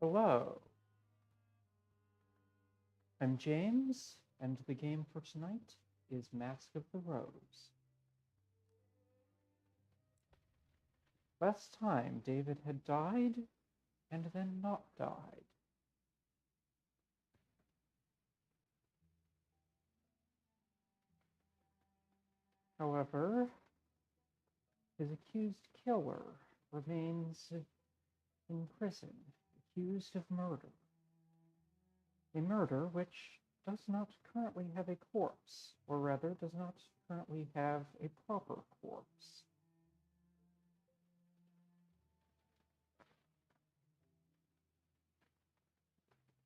Hello, I'm James, and the game for tonight is Mask of the Rose. Last time, David had died, and then not died. However, his accused killer remains in prison, accused of murder. A murder which does not currently have a corpse, or rather, does not currently have a proper corpse.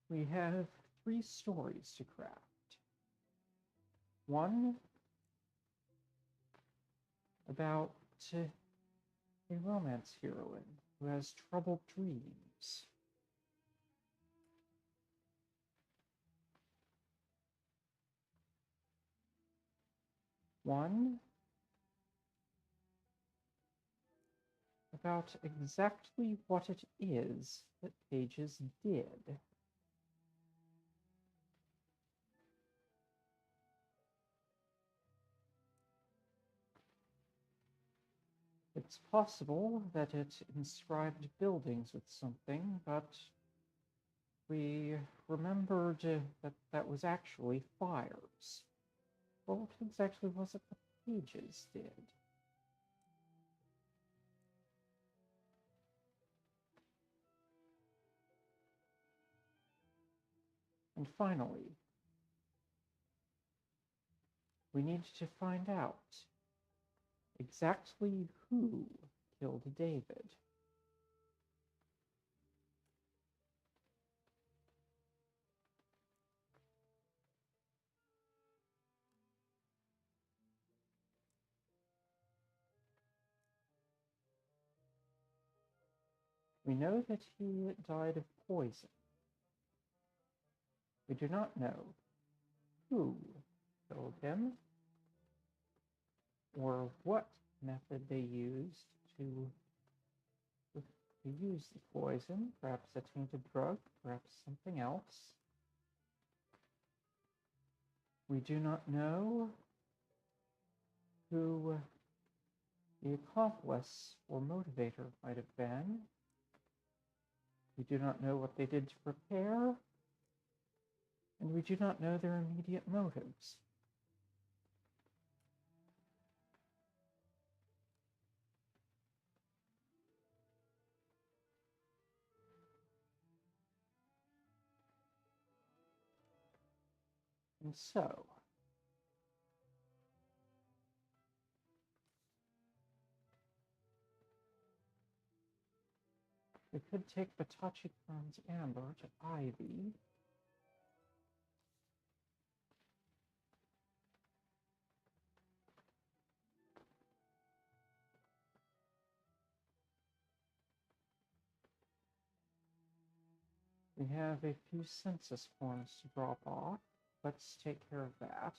We have 3 stories to craft. One about a romance heroine who has troubled dreams. One about exactly what it is that Pages did. It's possible that it inscribed buildings with something, but we remembered that that was actually fires. Well, what exactly was it that Pages did? And finally, we need to find out exactly who killed David. We know that he died of poison. We do not know who killed him or what method they used to use the poison, perhaps a tainted drug, perhaps something else. We do not know who the accomplice or motivator might have been. We do not know what they did to prepare, and we do not know their immediate motives. And so, we could take Batachi-Khan's amber to Ivy. We have a few census forms to drop off. Let's take care of that.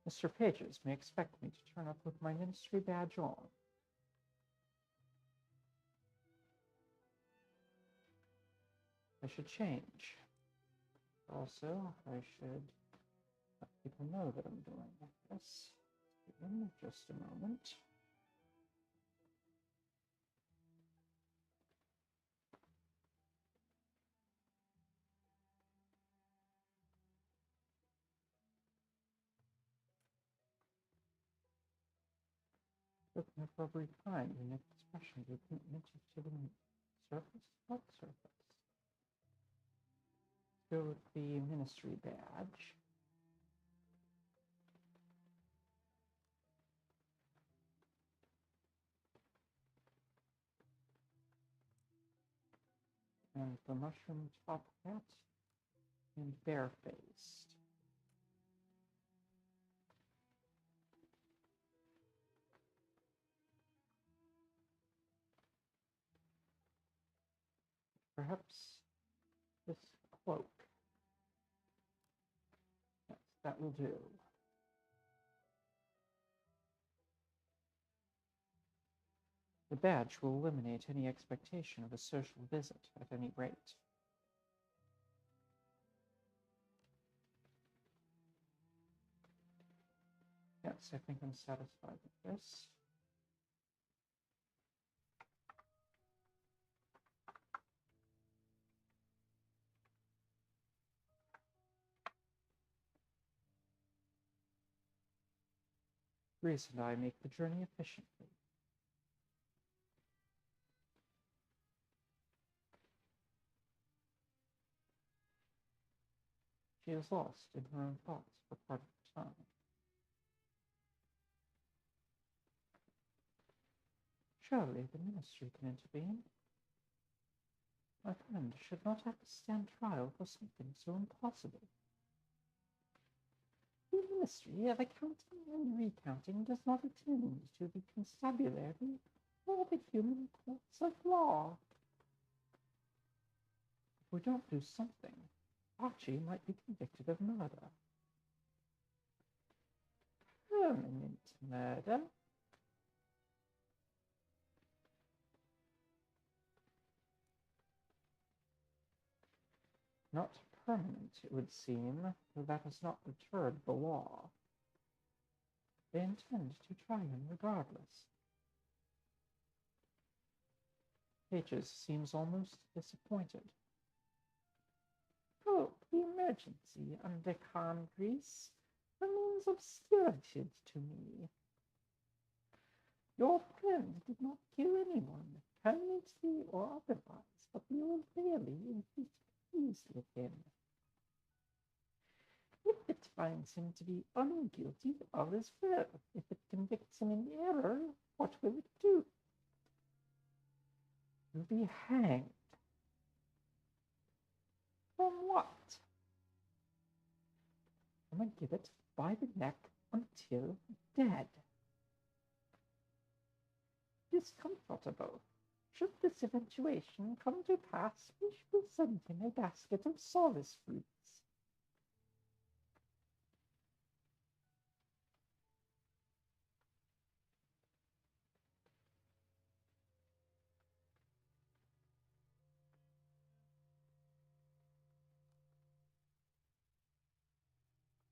Mr. Pages may expect me to turn up with my ministry badge on. I should change. Also, I should let people know that I'm doing this. In just a moment. Looking at rubbery kind, unique expression, movement to the surface. What surface? Go with the ministry badge. And the mushroom top hat and barefaced. Perhaps this cloak. Yes, that will do. The badge will eliminate any expectation of a social visit, at any rate. Yes, I think I'm satisfied with this. Grace and I make the journey efficiently. She is lost in her own thoughts for part of the time. Surely the ministry can intervene. My friend should not have to stand trial for something so impossible. The ministry of accounting and recounting does not attend to the constabulary or the human courts of law. If we don't do something, Archie might be convicted of murder. Permanent murder? Not permanent, it would seem, though that has not deterred the law. They intend to try him regardless. Pages seems almost disappointed. Oh, the emergency under Congress remains obscurated to me. Your friend did not kill anyone, permanently or otherwise, but the Old Bailey is pleased with him. If it finds him to be unguilty, all is well. If it convicts him in error, what will it do? He'll be hanged. From what? From a gibbet by the neck until dead. Discomfortable. Should this eventuation come to pass, we will send him a basket of solace fruits.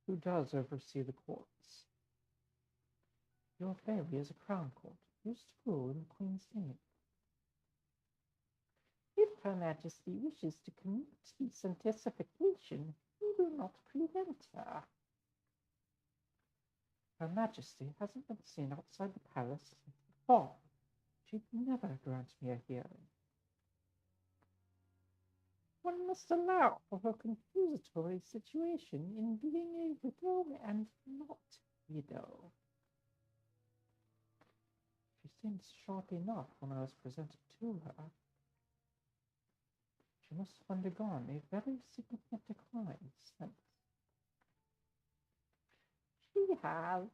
Who does oversee the courts? Your Bailey is a crown court, used to rule in the Queen's name. If Her Majesty wishes to commit this anticipation, we will not prevent her. Her Majesty hasn't been seen outside the palace since the fall. She'd never grant me a hearing. One must allow for her confusatory situation in being a widow and not widow. She seemed sharp enough when I was presented to her. She must have undergone a very significant decline since. She has.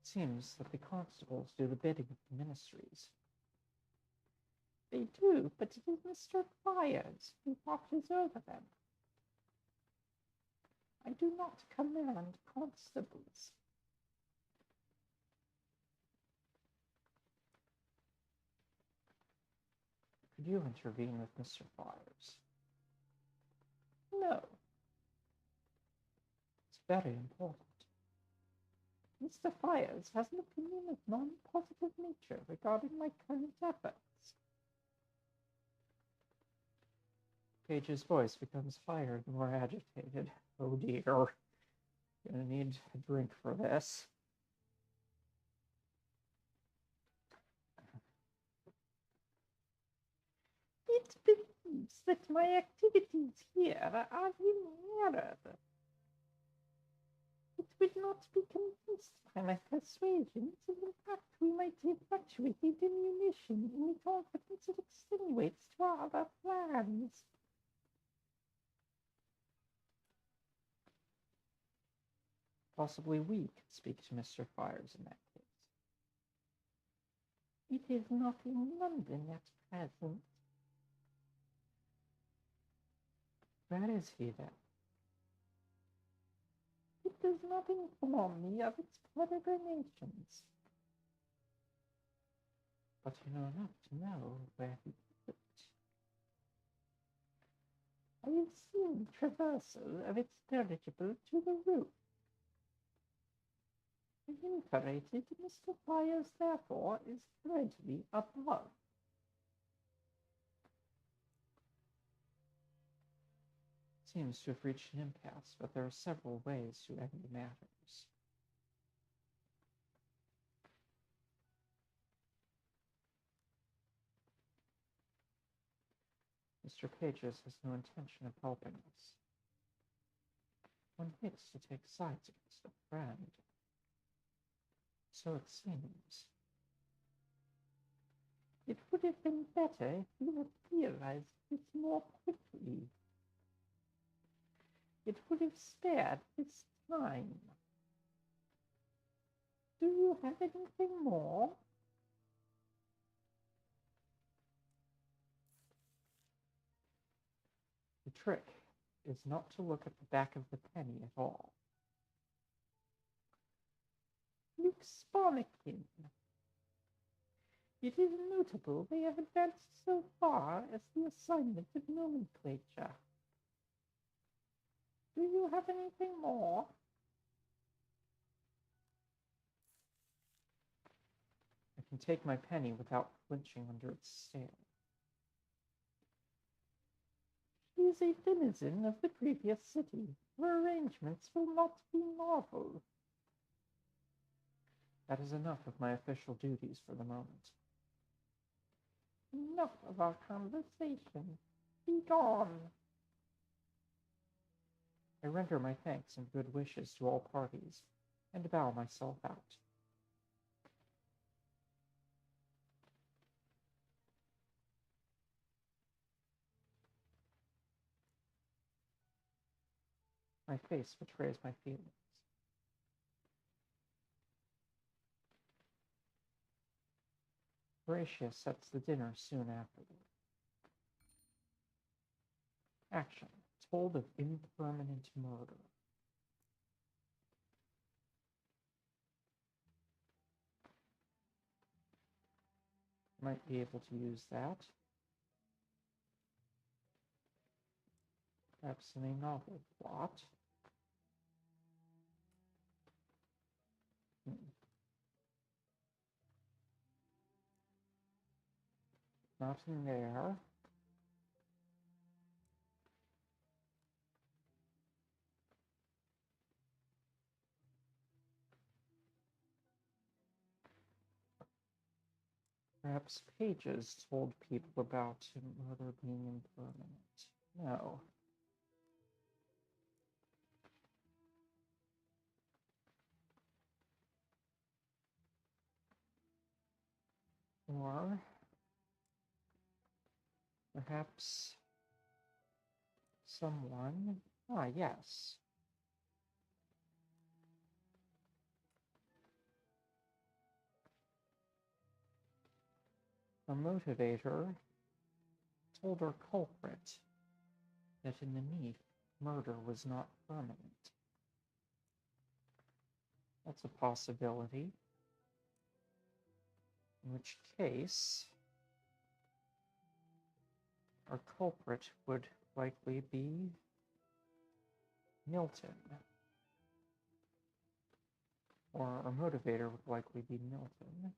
It seems that the constables do the bidding of the ministries. They do, but it is Mr. Fires who watches over them. I do not command constables. Could you intervene with Mr. Fires? No. It's very important. Mr. Fires has an opinion of non-positive nature regarding my current efforts. Page's voice becomes higher and more agitated. Oh dear. Gonna need a drink for this. It believes that my activities here are in error. It would not be convinced by my persuasions, and in fact we might effectuate a diminution in the confidence it extenuates to our other plans. Possibly we could speak to Mr. Fires in that case. It is not in London at present. Where is he then? It does not inform me of its peregrinations. But you know enough to know where he put it. I have seen traversal of its dirigible to the roof. Incorporated, Mr. Byers, therefore, is currently above. Seems to have reached an impasse, but there are several ways to end matters. Mr. Pages has no intention of helping us. One hates to take sides against a friend. So it seems. It would have been better if you had realized this more quickly. It would have spared this time. Do you have anything more? The trick is not to look at the back of the penny at all. Luke Sparnikin. It is notable they have advanced so far as the assignment of nomenclature. Do you have anything more? I can take my penny without flinching under its stare. He is a denizen of the previous city. Her arrangements will not be novel. That is enough of my official duties for the moment. Enough of our conversation. Be gone. I render my thanks and good wishes to all parties, and bow myself out. My face betrays my feelings. Horatio sets the dinner soon afterward. Action. Told of impermanent murder. Might be able to use that. Perhaps in a novel plot. Not in there. Perhaps Pages told people about murder being impermanent. No. Or perhaps someone. Yes. A motivator told our culprit that in the Neath, murder was not permanent. That's a possibility. In which case, our culprit would likely be Milton. Or our motivator would likely be Milton.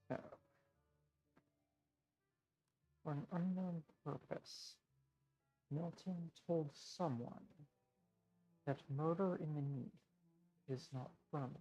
So, for an unknown purpose, Milton told someone that murder in the Neath is not permanent.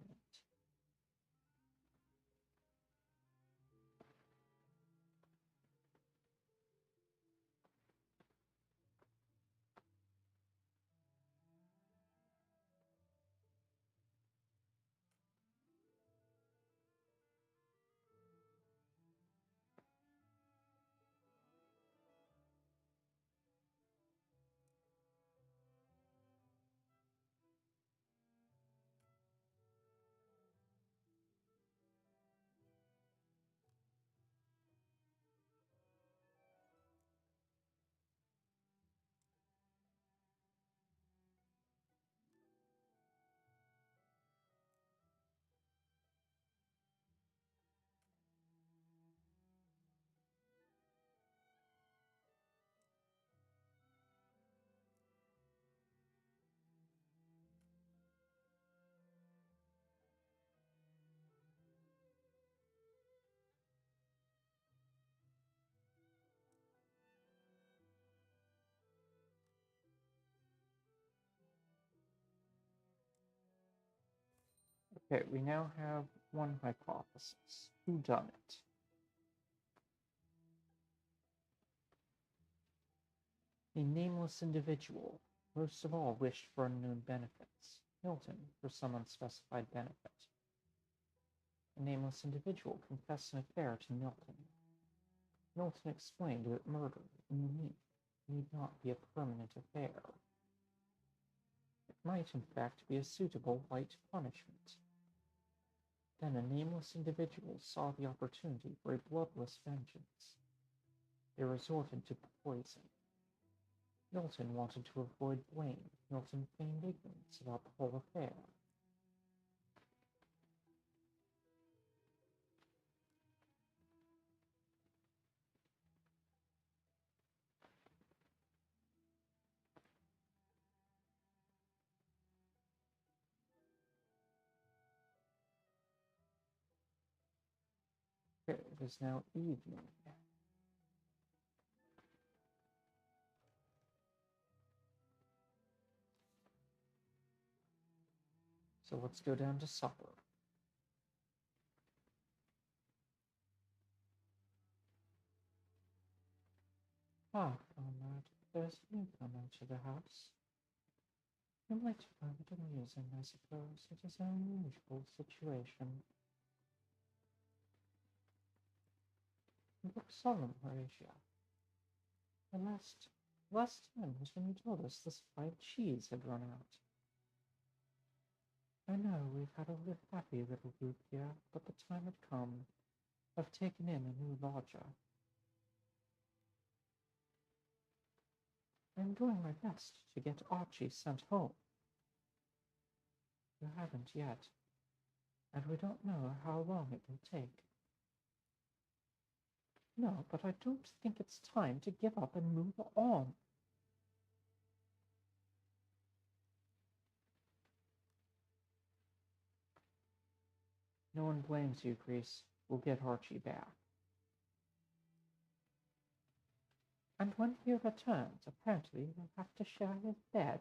Okay, we now have one hypothesis. Who done it? A nameless individual, most of all, wished for unknown benefits. Milton, for some unspecified benefit. A nameless individual confessed an affair to Milton. Milton explained that murder, in unique, need not be a permanent affair. It might, in fact, be a suitable light punishment. Then a nameless individual saw the opportunity for a bloodless vengeance. They resorted to poison. Milton wanted to avoid blame. Milton feigned ignorance about the whole affair. It is now evening. So let's go down to supper. Ah, comrade, there's a newcomer to the house. You might find it amusing, I suppose. It is an unusual situation. You look solemn, Horatio. The last time was when you told us the supplied cheese had run out. I know we've had a happy little group here, but the time had come. I've taken in a new lodger. I'm doing my best to get Archie sent home. You haven't yet, and we don't know how long it will take. No, but I don't think it's time to give up and move on. No one blames you, Grease. We'll get Archie back. And when he returns, apparently we'll have to share his bed.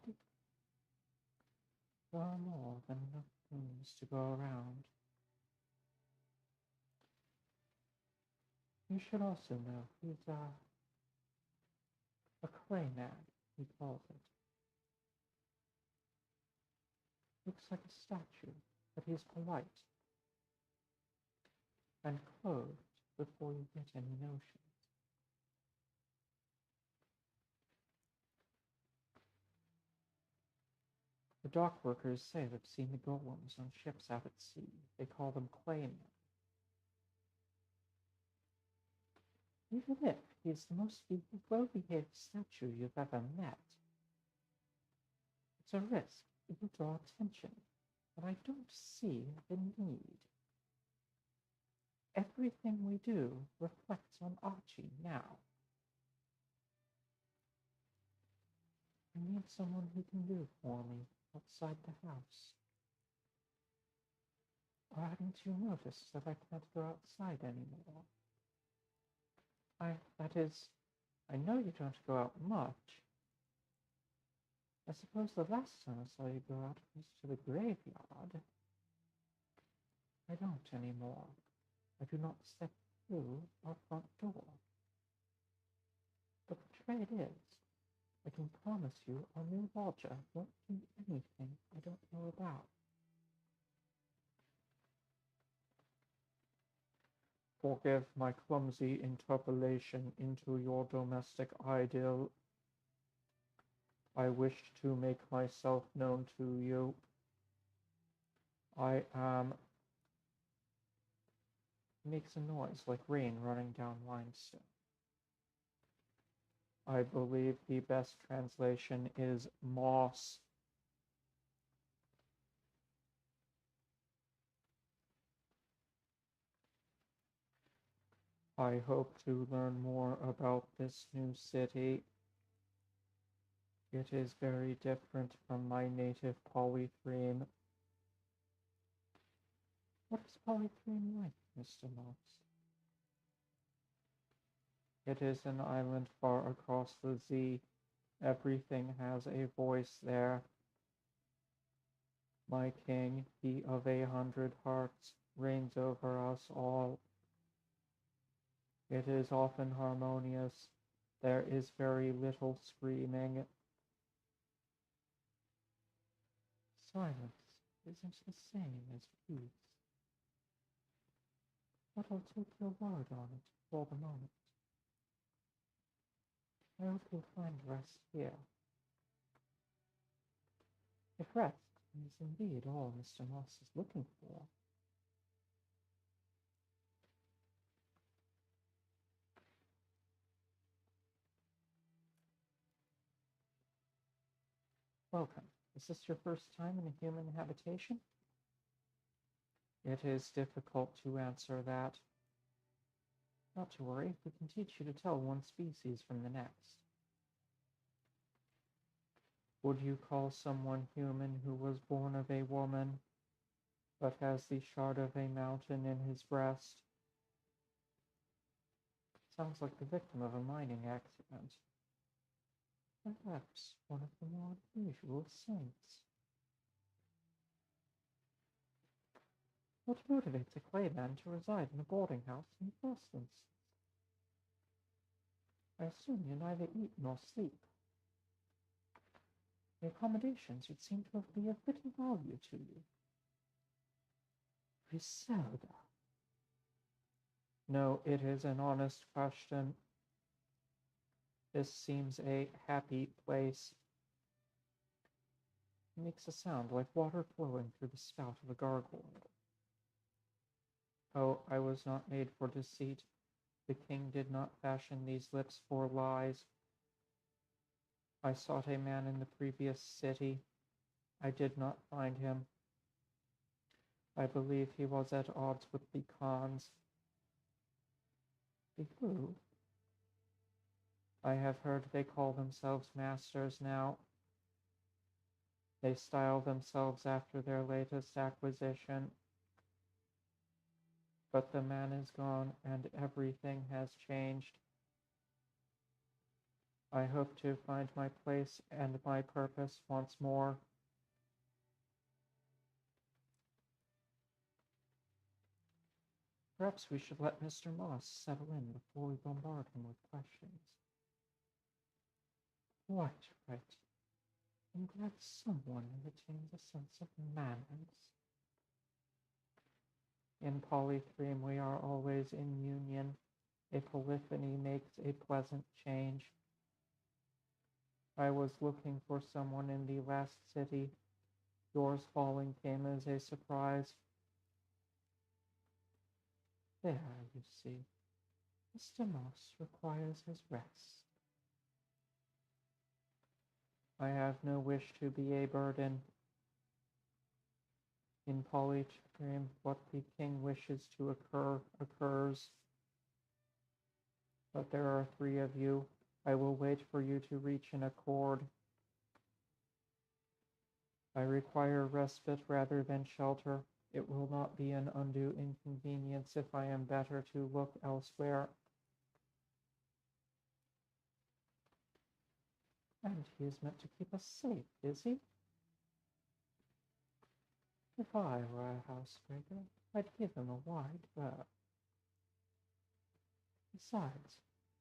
There are more than enough rooms to go around. You should also know he's a clay man, he calls it. Looks like a statue, but he's polite. And clothed before you get any notion. The dock workers say they've seen the golems on ships out at sea. They call them claymen. Even if he's the most well-behaved statue you've ever met, it's a risk. It will draw attention, but I don't see the need. Everything we do reflects on Archie now. I need someone who can do for me outside the house. Or hadn't you noticed that I can't go outside anymore? That is, I know you don't go out much. I suppose the last time I saw you go out was to the graveyard. I don't anymore. I do not step through our front door. But the trade is, I can promise you our new lodger won't do anything I don't know about. Forgive my clumsy interpolation into your domestic idyll. I wish to make myself known to you. I am... Makes a noise like rain running down limestone. I believe the best translation is moss. I hope to learn more about this new city. It is very different from my native Polythreme. What is Polythreme like, Mr. Moss? It is an island far across the sea. Everything has a voice there. My king, he of 100 hearts, reigns over us all. It is often harmonious. There is very little screaming. Silence isn't the same as peace. But I'll take your word on it for the moment. I hope you'll find rest here. If rest is indeed all Mr. Moss is looking for. Welcome. Is this your first time in a human habitation? It is difficult to answer that. Not to worry, we can teach you to tell one species from the next. Would you call someone human who was born of a woman, but has the shard of a mountain in his breast? Sounds like the victim of a mining accident. Perhaps one of the more unusual saints. What motivates a clayman to reside in a boarding house in the first instance? I assume you neither eat nor sleep. The accommodations would seem to be of little value to you. Griselda. No, it is an honest question. This seems a happy place. It makes a sound like water flowing through the spout of a gargoyle. Oh, I was not made for deceit. The king did not fashion these lips for lies. I sought a man in the previous city. I did not find him. I believe he was at odds with the Khans. The who? I have heard they call themselves masters now. They style themselves after their latest acquisition. But the man is gone, and everything has changed. I hope to find my place and my purpose once more. Perhaps we should let Mr. Moss settle in before we bombard him with questions. Right. I'm glad someone retains a sense of manners. In Polythreme we are always in union. A polyphony makes a pleasant change. I was looking for someone in the last city. Yours falling came as a surprise. There, you see. Mr. Moss requires his rest. I have no wish to be a burden. In Polythreme, what the king wishes to occur occurs. But there are 3 of you. I will wait for you to reach an accord. I require respite rather than shelter. It will not be an undue inconvenience if I am better to look elsewhere. And he is meant to keep us safe, is he? If I were a housebreaker, I'd give him a wide berth. Besides,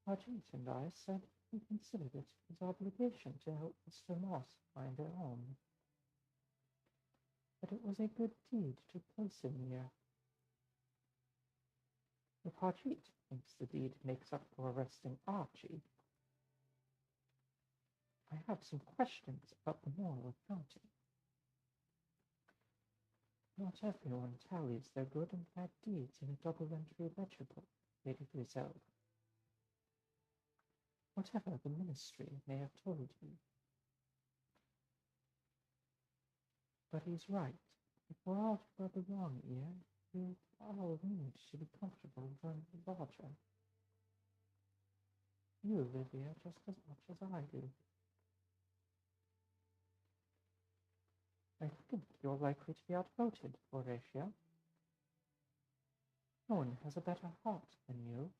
Argent and I said we considered it his obligation to help Mr. Moss find a home. But it was a good deed to place him here. If Hajit thinks the deed makes up for arresting Archie, I have some questions about the moral accounting. Not everyone tallies their good and bad deeds in a double-entry ledger book, Lady Griselda. Whatever the ministry may have told you. But he's right. If we're out for the wrong ear, we all need to be comfortable during the lodger. You live here just as much as I do. I think you're likely to be outvoted, Horatio. No one has a better heart than you.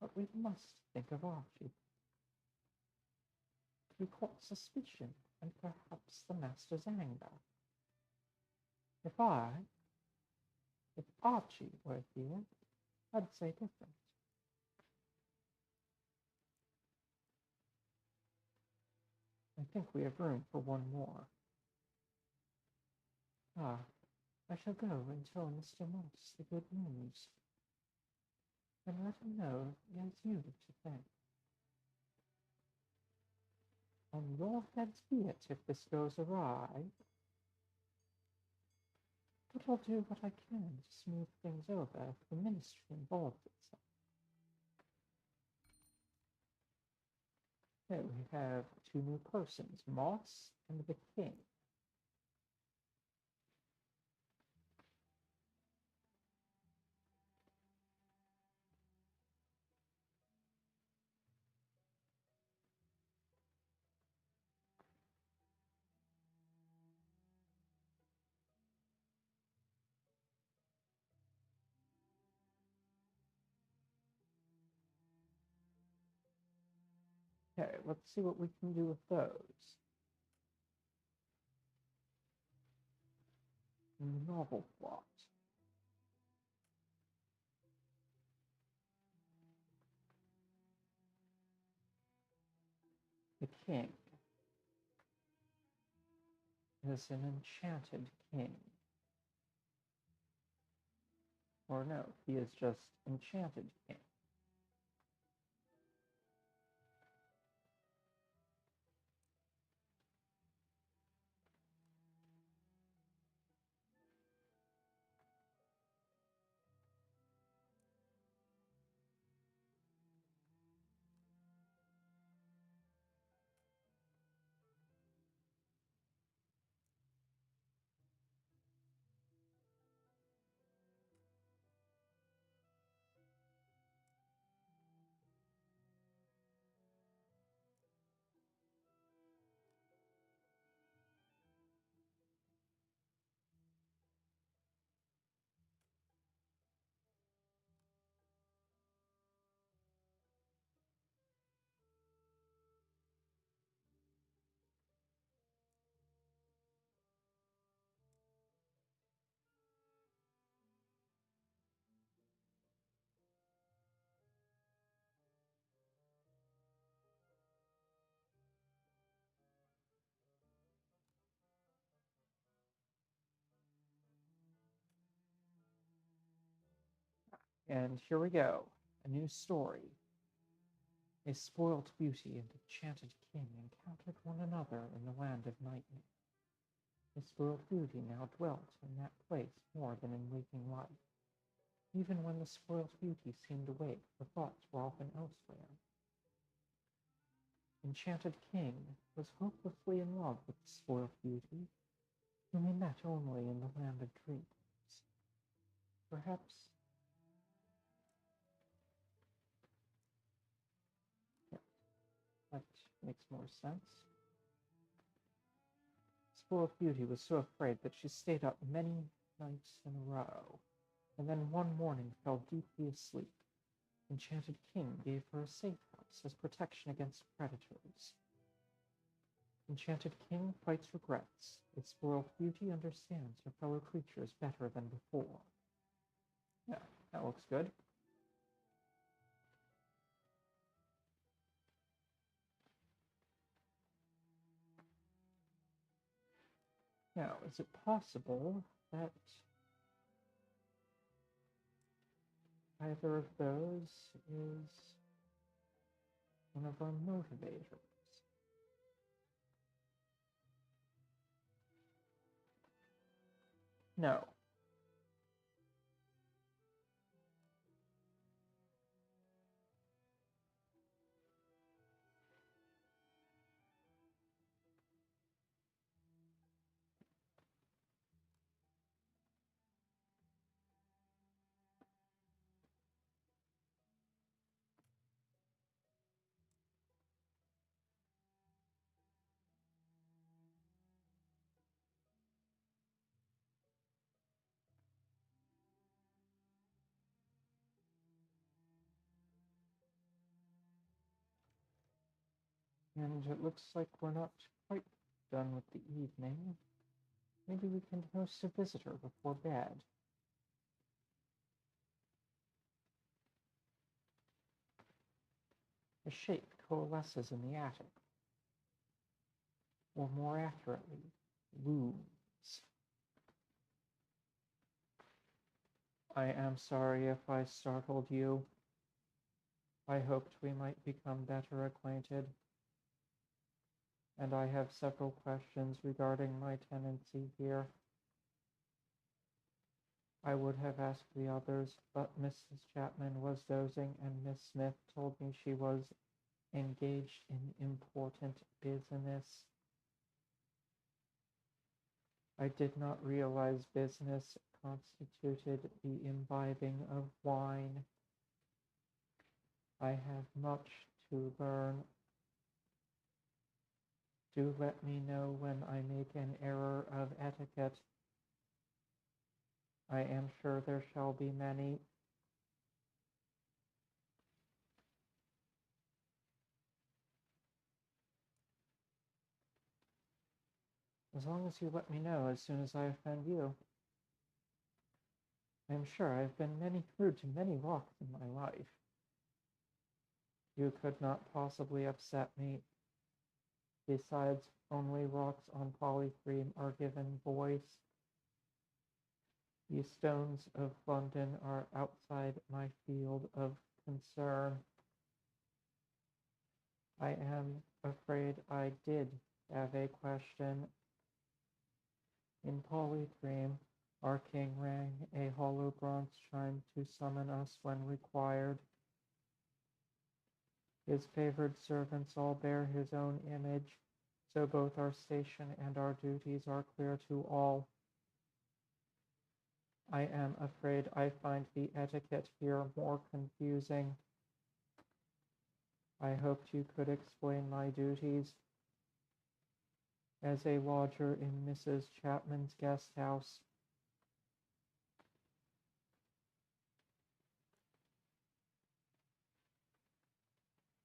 But we must think of Archie. He caught suspicion and perhaps the master's anger. If Archie were here, I'd say different. I think we have room for one more. Ah, I shall go and tell Mr. Moss the good news, and let him know he has you to thank. On your heads be it if this goes awry, but I'll do what I can to smooth things over if the ministry involves itself. Here we have two new persons, Moss and the King. Okay, let's see what we can do with those. Novel plot. The king is an enchanted king. Or no, he is just enchanted king. And here we go, a new story. A spoilt beauty and enchanted king encountered one another in the land of nightmare. The spoiled beauty now dwelt in that place more than in waking life. Even when the spoiled beauty seemed awake, her thoughts were often elsewhere. Enchanted king was hopelessly in love with the spoiled beauty, whom he met only in the land of dreams. Perhaps yeah, that makes more sense. Spoiled beauty was so afraid that she stayed up many nights in a row, and then one morning fell deeply asleep. Enchanted king gave her a safe house as protection against predators. Enchanted king fights regrets. A spoiled beauty understands her fellow creatures better than before. Yeah, that looks good. Now, is it possible that either of those is one of our motivators? No. And it looks like we're not quite done with the evening. Maybe we can host a visitor before bed. A shape coalesces in the attic, or more accurately, looms. I am sorry if I startled you. I hoped we might become better acquainted, and I have several questions regarding my tenancy here. I would have asked the others, but Mrs. Chapman was dozing, and Miss Smith told me she was engaged in important business. I did not realize business constituted the imbibing of wine. I have much to learn. Do let me know when I make an error of etiquette. I am sure there shall be many. As long as you let me know as soon as I offend you. I am sure I have been rude to many rocks in my life. You could not possibly upset me. Besides, only rocks on polycreme are given voice. The stones of London are outside my field of concern. I am afraid I did have a question. In polycreme, our king rang a hollow bronze chime to summon us when required. His favored servants all bear his own image, so both our station and our duties are clear to all. I am afraid I find the etiquette here more confusing. I hoped you could explain my duties. As a lodger in Mrs. Chapman's guest house,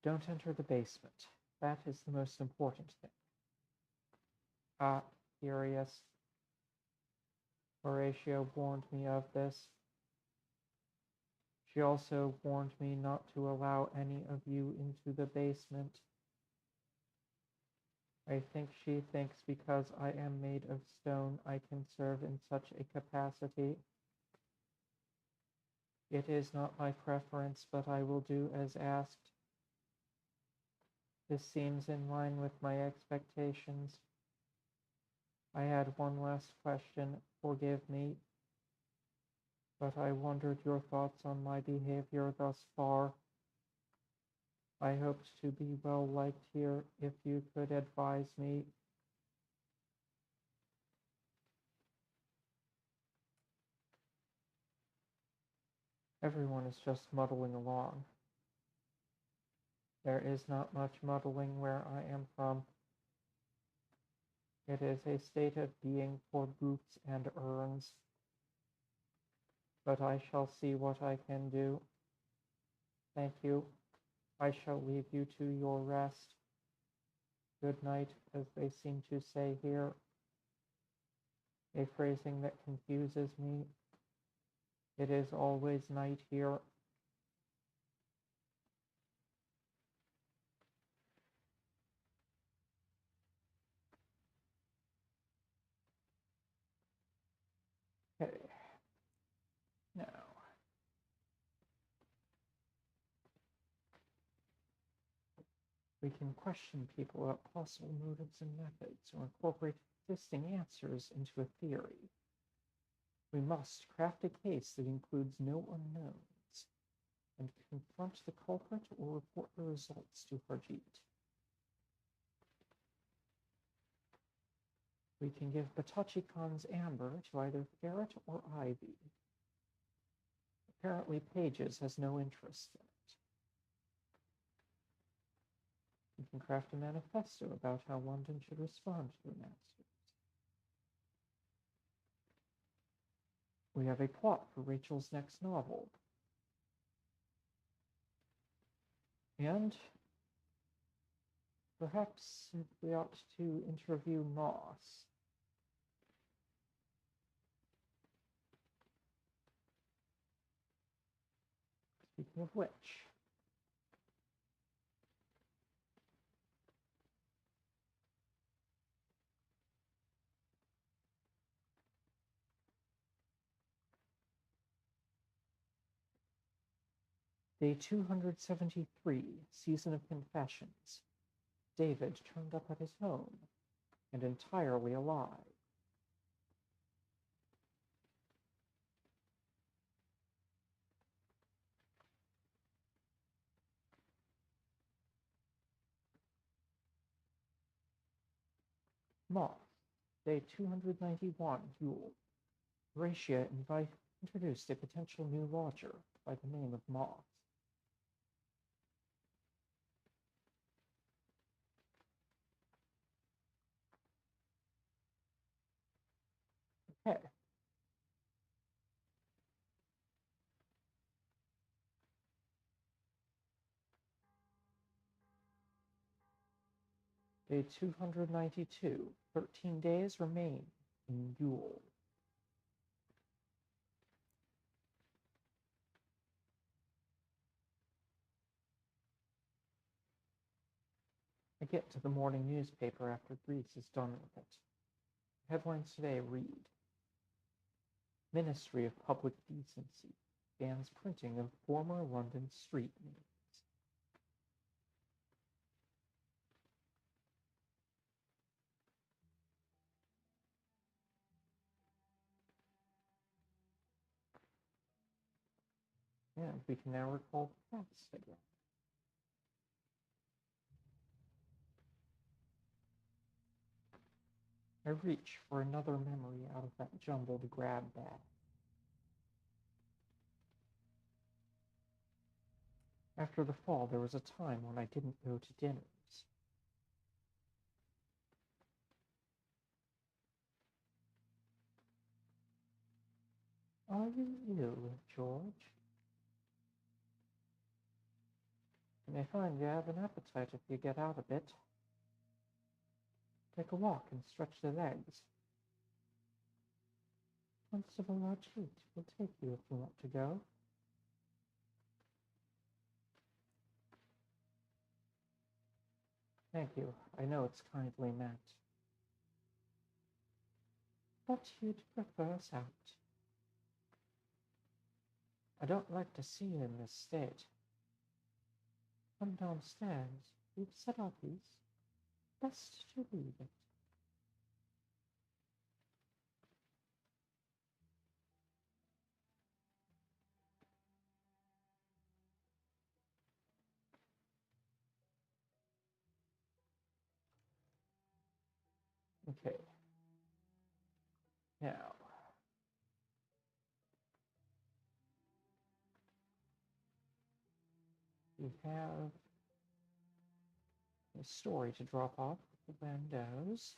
don't enter the basement. That is the most important thing. Ah, curious. Horatio warned me of this. She also warned me not to allow any of you into the basement. I think she thinks because I am made of stone, I can serve in such a capacity. It is not my preference, but I will do as asked. This seems in line with my expectations. I had one last question, forgive me, but I wondered your thoughts on my behavior thus far. I hoped to be well liked here, if you could advise me. Everyone is just muddling along. There is not much muddling where I am from. It is a state of being for boots and urns. But I shall see what I can do. Thank you. I shall leave you to your rest. Good night, as they seem to say here. A phrasing that confuses me. It is always night here. Okay. Now, we can question people about possible motives and methods, or incorporate existing answers into a theory. We must craft a case that includes no unknowns, and confront the culprit or report the results to Harjeet. We can give Batachi Khan's amber to either Ferret or Ivy. Apparently Pages has no interest in it. We can craft a manifesto about how London should respond to the Masters. We have a plot for Rachel's next novel. And perhaps we ought to interview Moss. of which, Day 273, Season of Confessions. David turned up at his home, and entirely alive. Moth, Day 291, Yule. Horatia introduced a potential new lodger by the name of Moth. Okay. Day 292, 13 days remain in Yule. I get to the morning newspaper after Greece is done with it. Headlines today read, Ministry of Public Decency bans printing of former London street names. And we can now recall the past again. I reach for another memory out of that jumbled grab bag. After the fall, there was a time when I didn't go to dinners. Are you ill, George? You may find you have an appetite if you get out a bit. Take a walk and stretch the legs. Constable Archie will take you if you want to go. Thank you. I know it's kindly meant. But you'd prefer us out. I don't like to see you in this state. Come downstairs. We've said our piece. Best to leave it. Okay. Now, we have a story to drop off with the Landos.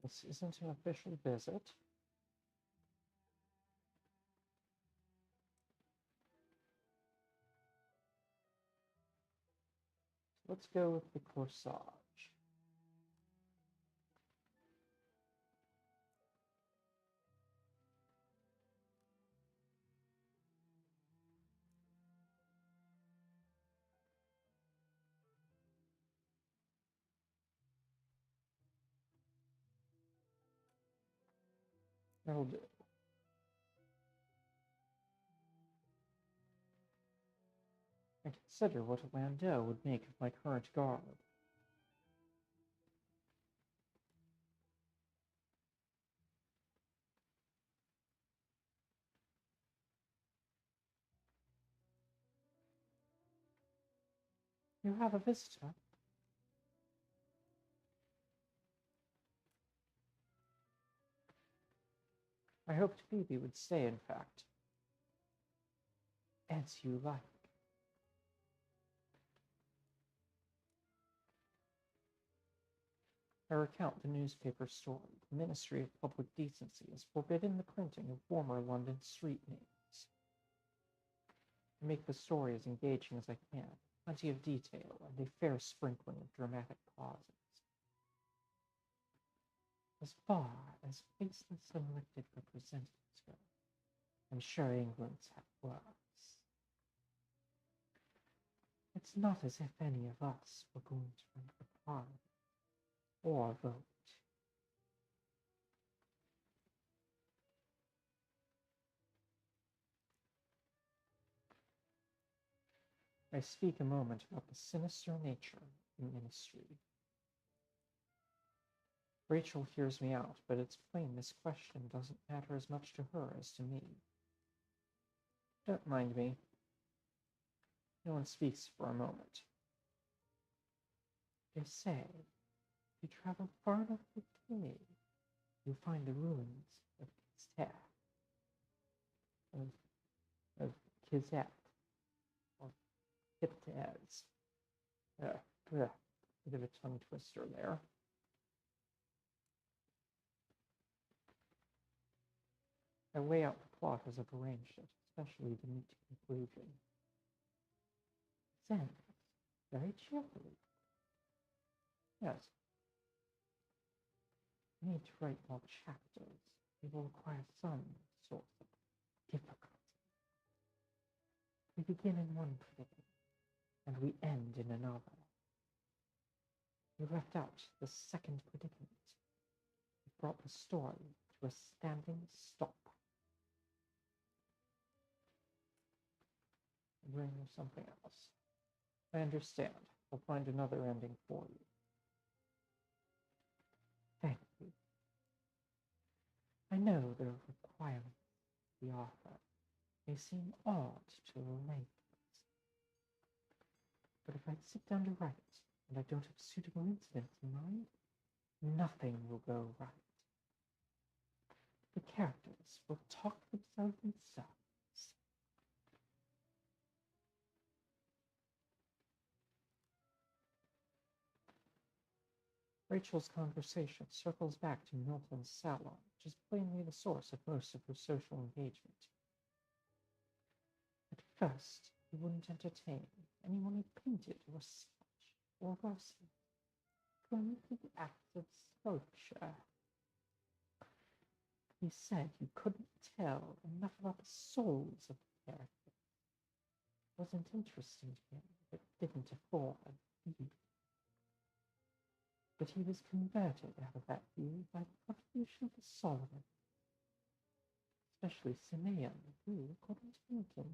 This isn't an official visit. Let's go with the corsage. That'll do. I consider what a landau would make of my current garb. You have a visitor? I hoped Phoebe would stay, in fact. As you like. I recount the newspaper story. The Ministry of Public Decency has forbidden the printing of former London street names. I make the story as engaging as I can, plenty of detail, and a fair sprinkling of dramatic pauses. As far as faceless elected representatives go, I'm sure England's had worse. It's not as if any of us were going to run for parliament or vote. I speak a moment about the sinister nature of the ministry. Rachel hears me out, but it's plain this question doesn't matter as much to her as to me. Don't mind me. No one speaks for a moment. They say, if you travel far enough to Kay, you'll find the ruins of Kizet, of Kizet, or Kiptez. Bit of a tongue twister there. I lay out the plot as I've arranged it, especially the neat conclusion. It ends very cheerfully. Yes. I need to write more chapters. They will require some sort of difficulty. We begin in one predicament, and we end in another. We left out the second predicament. It brought the story to a standing stop. Bring you something else. I understand. I'll find another ending for you. Thank you. I know the requirements of the author may seem odd to the layperson, but if I sit down to write and I don't have suitable incidents in mind, nothing will go right. The characters will talk themselves inside. Rachel's conversation circles back to Milton's salon, which is plainly the source of most of her social engagement. At first, he wouldn't entertain anyone who painted or sketched or rustled, committed acts of sculpture. He said you couldn't tell enough about the souls of the characters. It wasn't interesting to him if it didn't afford beauty. But he was converted out of that view by the contribution of Solomon, especially Simeon, who, according to Milton,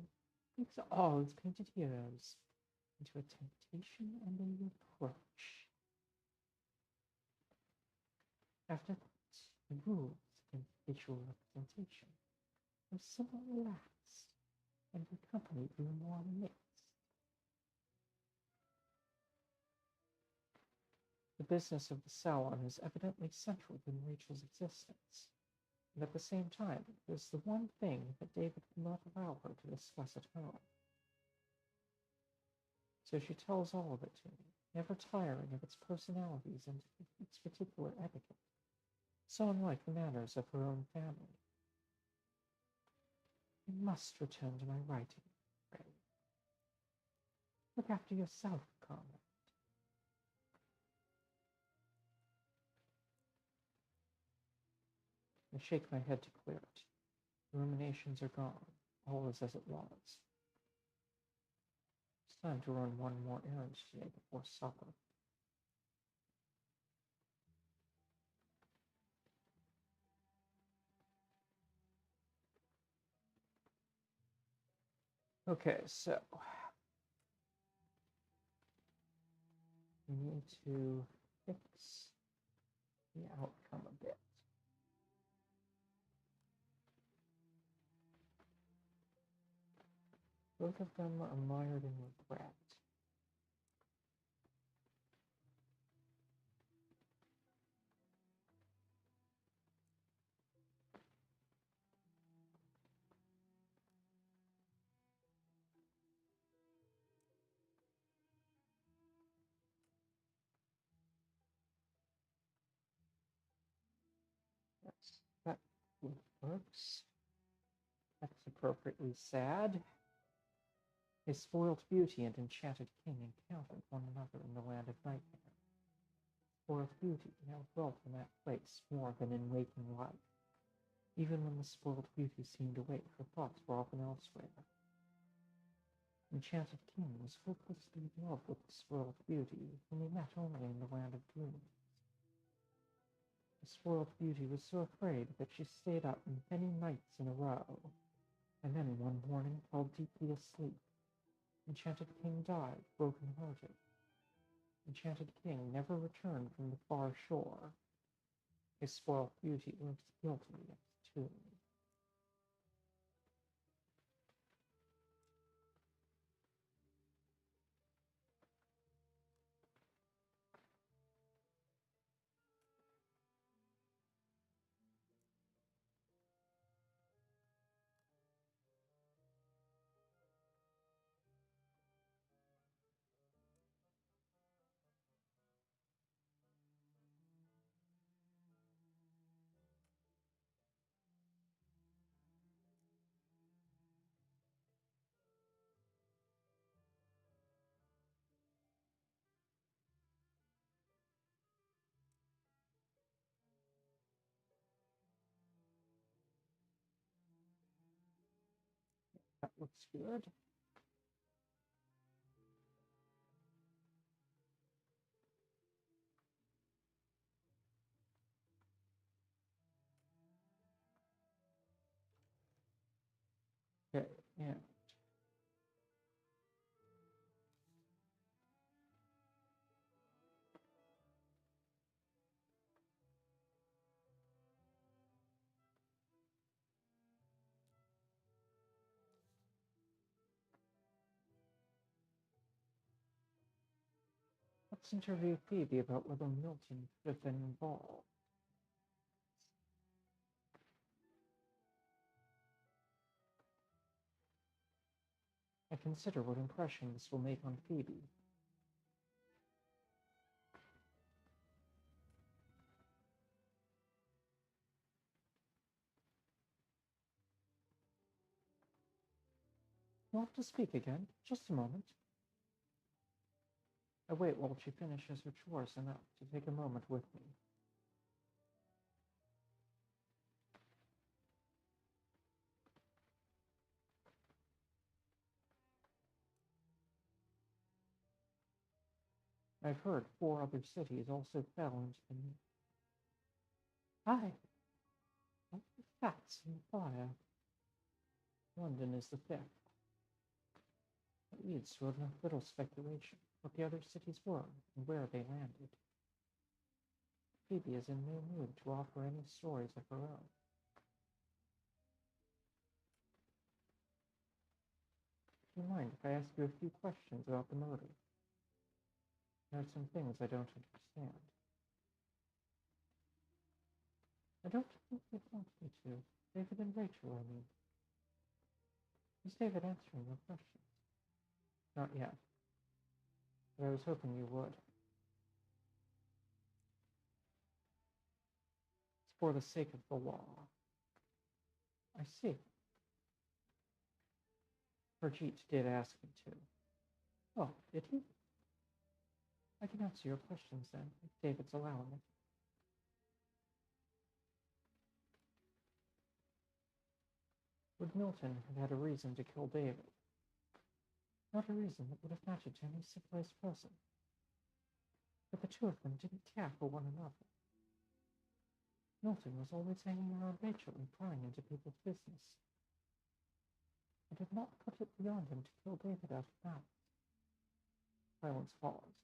makes all his painted heroes into a temptation and a reproach. After that, the rules against visual representation were somewhat relaxed, and the company grew more mixed. The business of the salon is evidently central in Rachel's existence, and at the same time, it was the one thing that David would not allow her to discuss at home. So she tells all of it to me, never tiring of its personalities and its particular etiquette, so unlike the manners of her own family. I must return to my writing, Ray. Look after yourself, Conrad. I shake my head to clear it. The ruminations are gone. All is as it was. It's time to run one more errand today before supper. Okay, so we need to fix the outcome a bit. Both of them are mired in regret. works. That's appropriately sad. A spoiled beauty and enchanted king encountered one another in the land of nightmare. Spoiled beauty now dwelt in that place more than in waking life. Even when the spoiled beauty seemed awake, her thoughts were often elsewhere. Enchanted king was hopelessly in love with the spoiled beauty, whom he met only in the land of dreams. The spoiled beauty was so afraid that she stayed up many nights in a row, and then one morning fell deeply asleep. Enchanted king died, broken-hearted. Enchanted king never returned from the far shore. His spoiled beauty lurks guilty at his tomb. That looks good. Okay, yeah. Let's interview Phoebe about whether Milton could have been involved. I consider what impression this will make on Phoebe. You'll have to speak again. Just a moment. I wait while she finishes her chores enough to take a moment with me. I've heard 4 other cities also fell into the net. Hi! What are the facts in the fire? London is the 5th. It leads to a little speculation what the other cities were and where they landed. Phoebe is in no mood to offer any stories of her own. Do you mind if I ask you a few questions about the murder? There are some things I don't understand. I don't think they want me to. David and Rachel, I mean. Is David answering your questions? Not yet. But I was hoping you would. It's for the sake of the law. I see. Harjeet did ask me to. Oh, did he? I can answer your questions then, if David's allowing it. Would Milton have had a reason to kill David? Not a reason that would have mattered to any civilized person. But the two of them didn't care for one another. Milton was always hanging around Rachel and prying into people's business. I did not put it beyond him to kill David out of malice. Silence followed.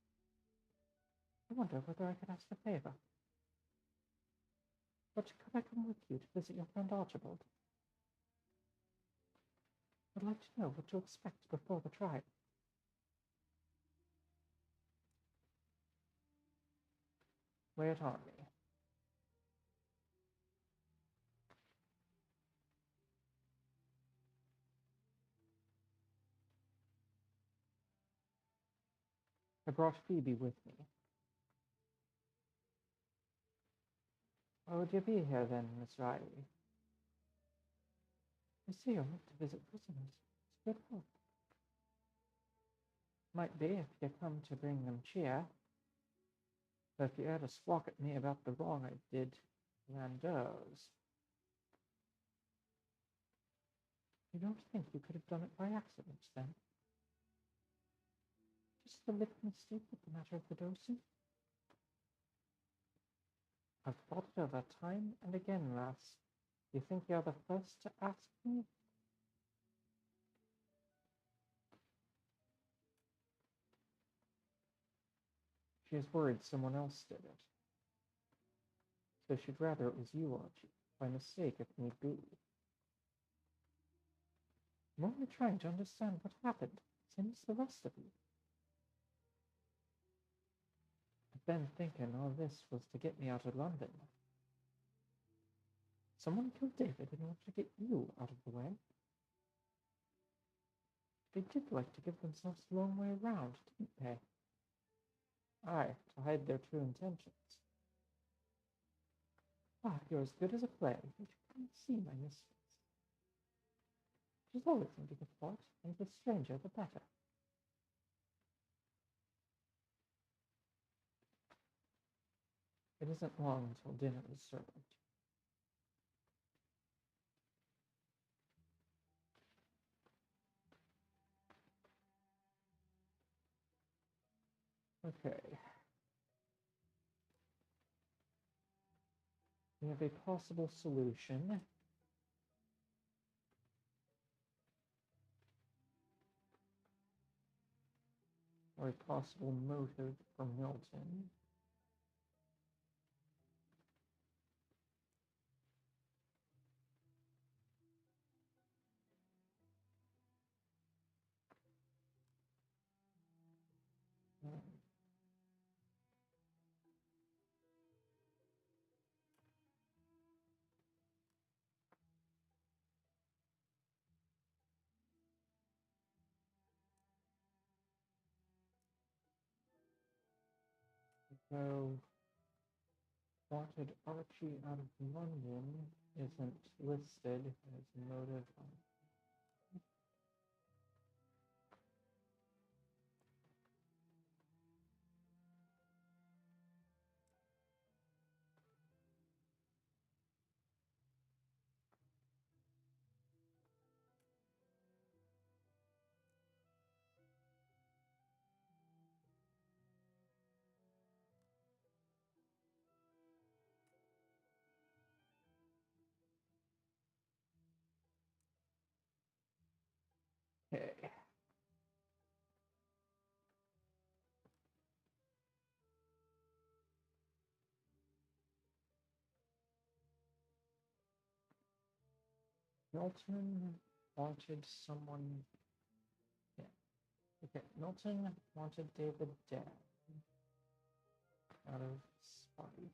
I wonder whether I could ask a favor. But could I come with you to visit your friend Archibald? I'd like to know what to expect before the trial. Lay it on me. I brought Phoebe with me. Why would you be here then, Miss Riley? I see you're meant to visit prisoners. It's good hope. Might be if you come to bring them cheer. But if you had to squawk at me about the wrong I did, Landos. You don't think you could have done it by accident, then? Just a little mistake with the matter of the dosing? I've thought it over time and again, lass. You think you're the first to ask me? She is worried someone else did it. So she'd rather it was you, Archie, by mistake if need be. I'm only trying to understand what happened, same as the rest of you. I've been thinking all this was to get me out of London. Someone killed David in order to get you out of the way. They did like to give themselves a long way around, didn't they? Aye, to hide their true intentions. Ah, you're as good as a play, but you can't see my mistress. She's always in good sport, and the stranger the better. It isn't long until dinner is served. Okay. We have a possible solution. Or a possible motive for Milton. So, wanted Archie out of London isn't listed as motive. Okay. Milton wanted someone. Yeah. Okay. Milton wanted David dead out of spite.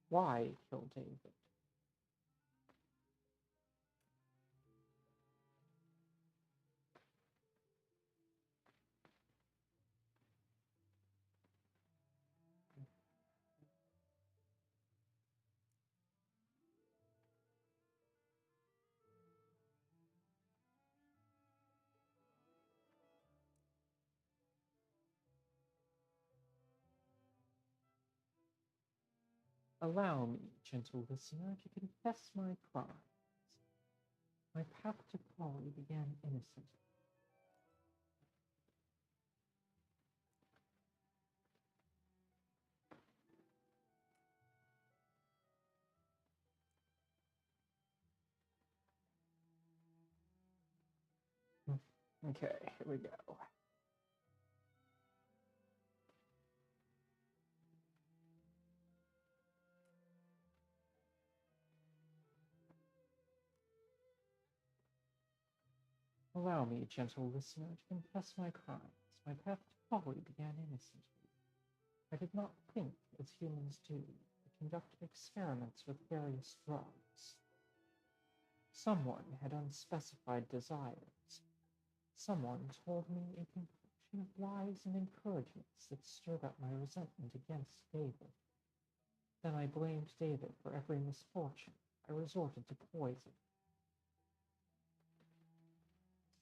Why kill David? Allow me, gentle listener, to confess my crimes. My path to glory began innocent. Okay, here we go. Allow me, gentle listener, to confess my crimes. My path to Folly began innocently. I did not think as humans do. I conducted experiments with various drugs. Someone had unspecified desires. Someone told me a concoction of lies and encouragements that stirred up my resentment against David. Then I blamed David for every misfortune. I resorted to poison.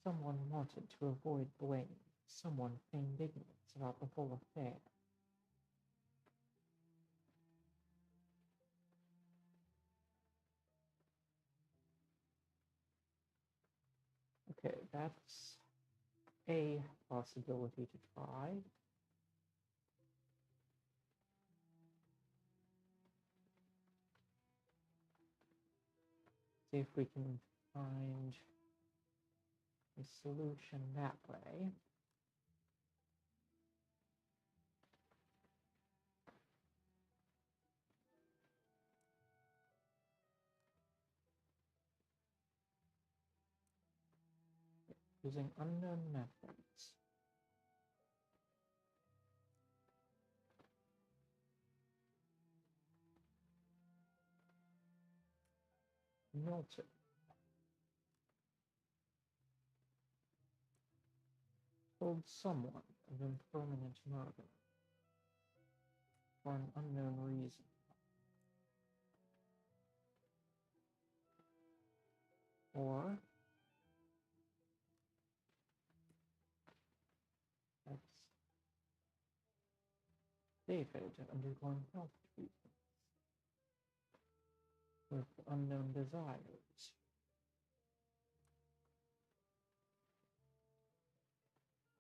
Someone wanted to avoid blame. Someone feigned ignorance about the whole affair. Okay, that's a possibility to try. See if we can find a solution that way. Using unknown methods. Milton told someone of impermanent murder for an unknown reason. Or that's David undergoing health treatment with unknown desires.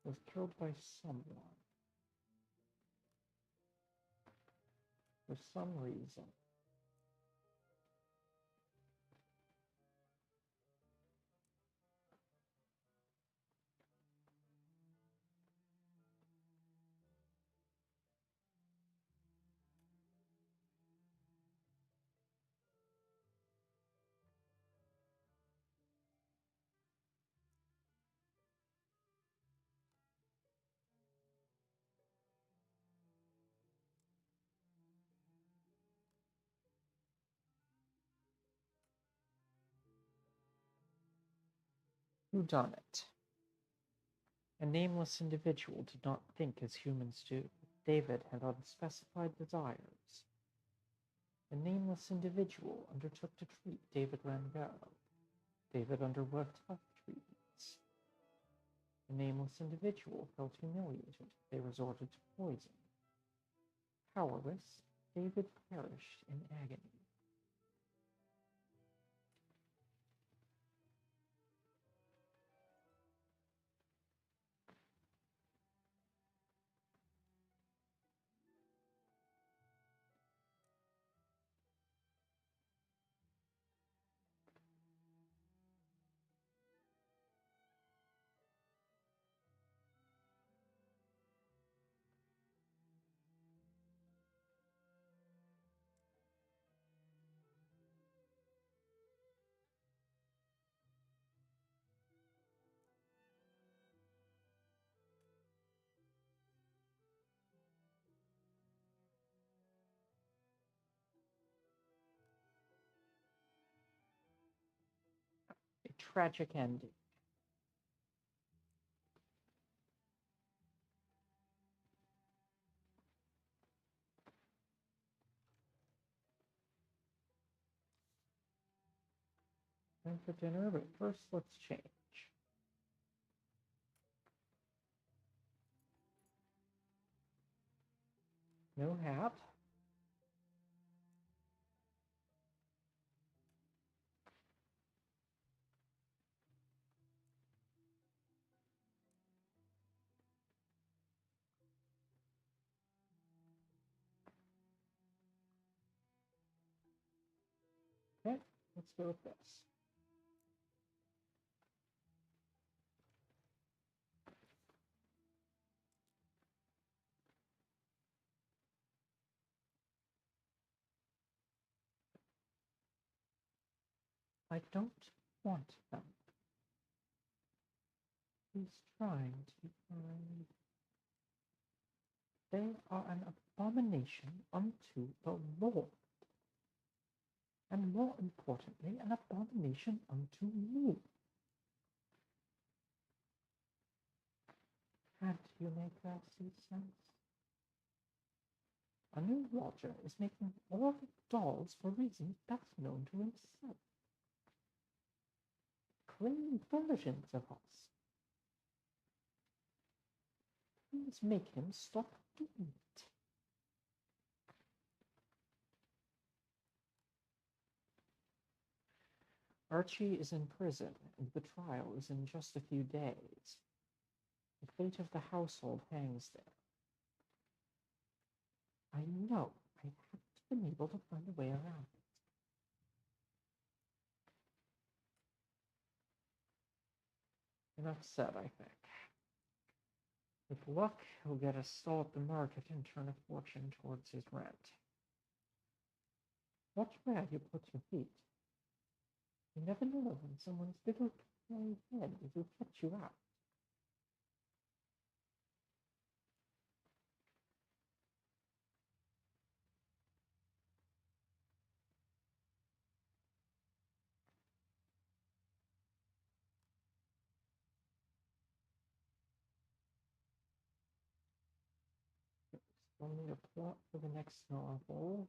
Was killed by someone for some reason. Who done it? A nameless individual did not think as humans do. David had unspecified desires. A nameless individual undertook to treat David Rango. David underwent health treatments. A nameless individual felt humiliated. They resorted to poison. Powerless, David perished in agony. A tragic ending. Time for dinner, but first let's change. No hat. Okay, let's go with this. I don't want them. He's trying to find They are an abomination unto the Lord, and more importantly, an abomination unto me. Can't you make that see sense? A new lodger is making all the dolls for reasons best known to himself. Claiming versions of us. Please make him stop doing it. Archie is in prison, and the trial is in just a few days. The fate of the household hangs there. I know I haven't been able to find a way around it. Enough said, I think. With luck, he'll get a stall at the market and turn a fortune towards his rent. Watch where you put your feet. You never know when someone's little toy head will catch you out. Still need a plot for the next novel.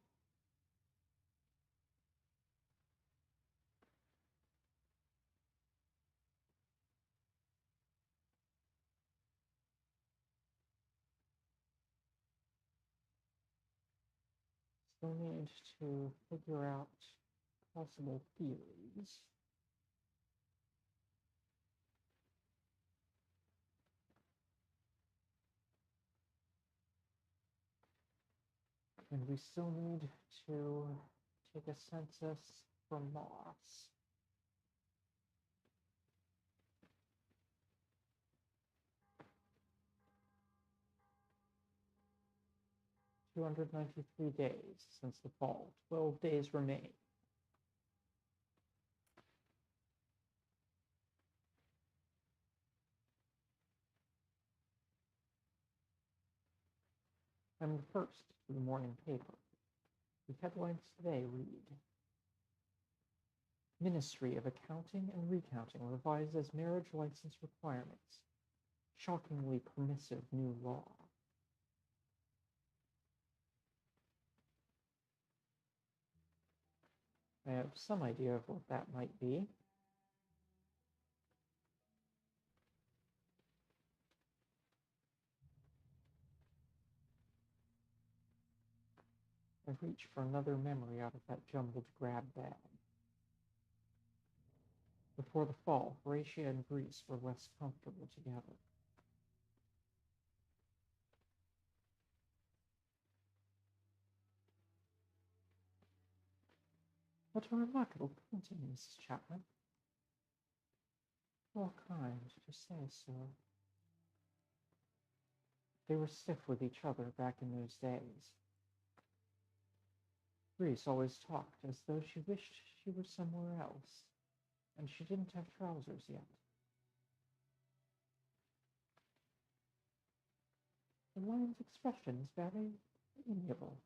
Still need to figure out possible theories. And we still need to take a census for moss. 293 days since the fall. 12 days remain. And first, to the morning paper. The headlines today read, Ministry of Accounting and Recounting revises marriage license requirements. Shockingly permissive new law. I have some idea of what that might be. I reach for another memory out of that jumbled grab bag. Before the fall, Horatia and Greece were less comfortable together. What a remarkable painting, Mrs. Chapman. All kind to say so. They were stiff with each other back in those days. Greece always talked as though she wished she were somewhere else, and she didn't have trousers yet. The lion's expression is very amiable.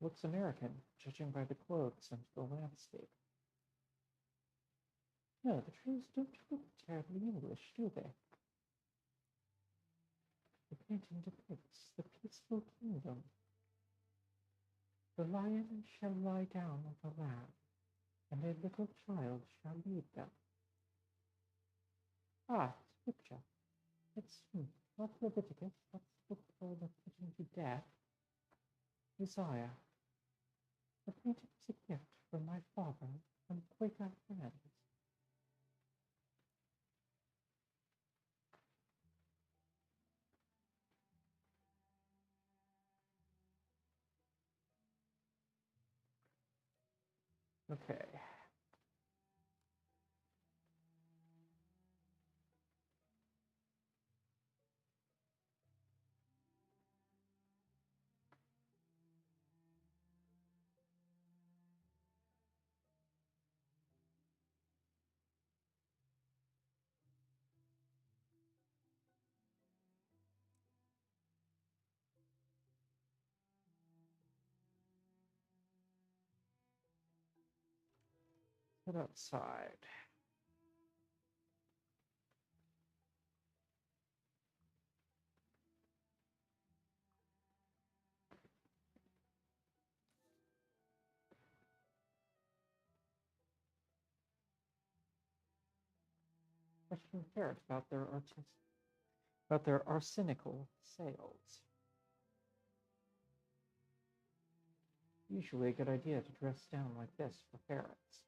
Looks American, judging by the clothes and the landscape. No, the trees don't look terribly English, do they? The painting depicts the peaceful kingdom. The lion shall lie down with the lamb, and a little child shall lead them. Ah, scripture. It's not Leviticus, that's the book for the putting to death. Isaiah. The painting is a gift from my father and Quaker friends. Okay. Head outside. Question ferret about their arsenical sales. Usually a good idea to dress down like this for ferrets.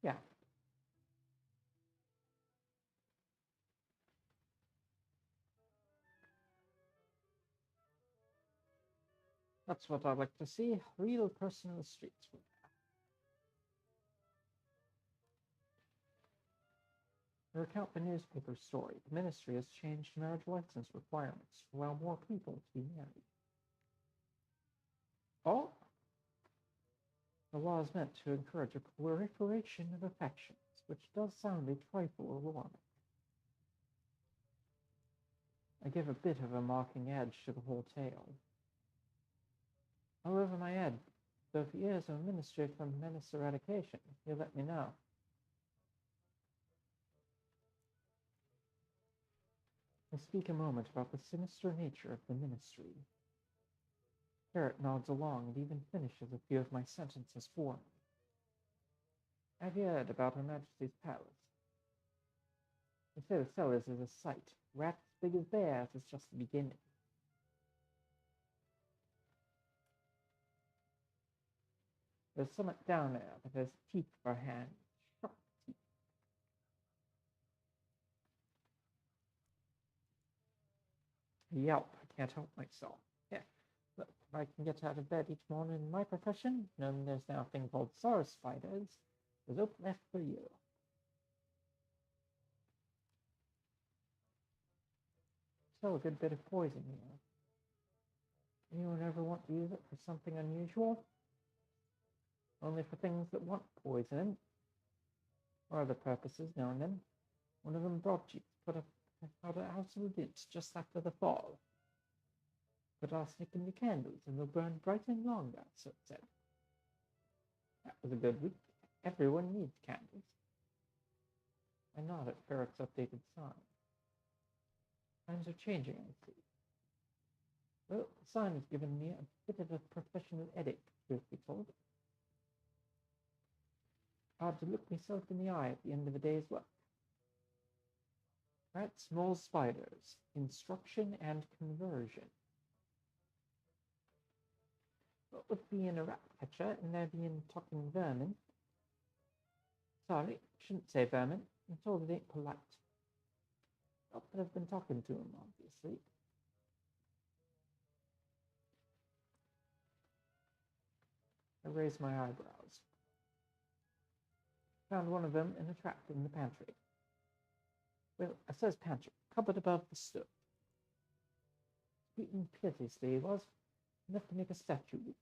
Yeah. That's what I like to see. Real person in the streets. To recount the newspaper story, the ministry has changed marriage license requirements to allow more people to be married. Oh, the law is meant to encourage a proliferation of affections, which does sound a trifle alarming. I give a bit of a mocking edge to the whole tale. I'll over my head, though if he is a ministry from menace eradication, he'll let me know. I speak a moment about the sinister nature of the ministry. Ferret nods along and even finishes a few of my sentences for me. I've heard about Her Majesty's palace. They say the cellars is a sight. Rats as big as bears is just the beginning. There's something down there that has teeth for hands. Sharp teeth. Yelp, I can't help myself. Yeah, look, if I can get out of bed each morning in my profession, knowing there's now a thing called SARS spiders, there's hope left for you. Still a good bit of poison here. Anyone ever want to use it for something unusual? Only for things that want poison, or other purposes now and then. One of them brought you put out a house of events just after the fall. Put arsenic in your candles and they'll burn bright and longer, so it said. That was a good week. Everyone needs candles. I nod at Ferret's updated sign. Times are changing, I see. Well, the sign has given me a bit of a professional edict, truth be told. Hard to look myself in the eye at the end of a day's work. Rat small spiders, instruction and conversion. What with being a rat catcher and there being talking vermin? Sorry, shouldn't say vermin. I'm told it ain't polite. Not that I've been talking to him, obviously. I raised my eyebrows. Found one of them in a trap in the pantry. Well, I says pantry, cupboard above the stove. Squeaking piteously he was, enough to make a statue weep.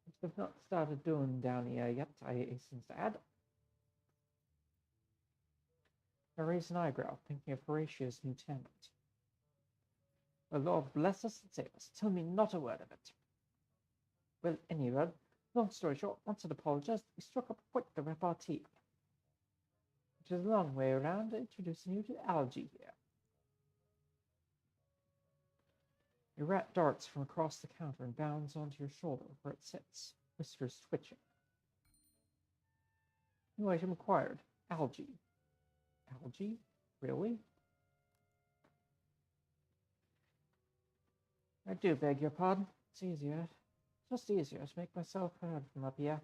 Which they've not started doing down here yet, I hasten to add. I raised an eyebrow, thinking of Horatia's new tenant. The Lord bless us and save us, tell me not a word of it. Well, anyway, long story short, once I'd apologized, we struck up quite the repartee. Which is a long way around introducing you to algae here. A rat darts from across the counter and bounds onto your shoulder where it sits, whiskers twitching. New item acquired. Algae. Algae? Really? I do beg your pardon. It's easier. Just easier to make myself heard from up here.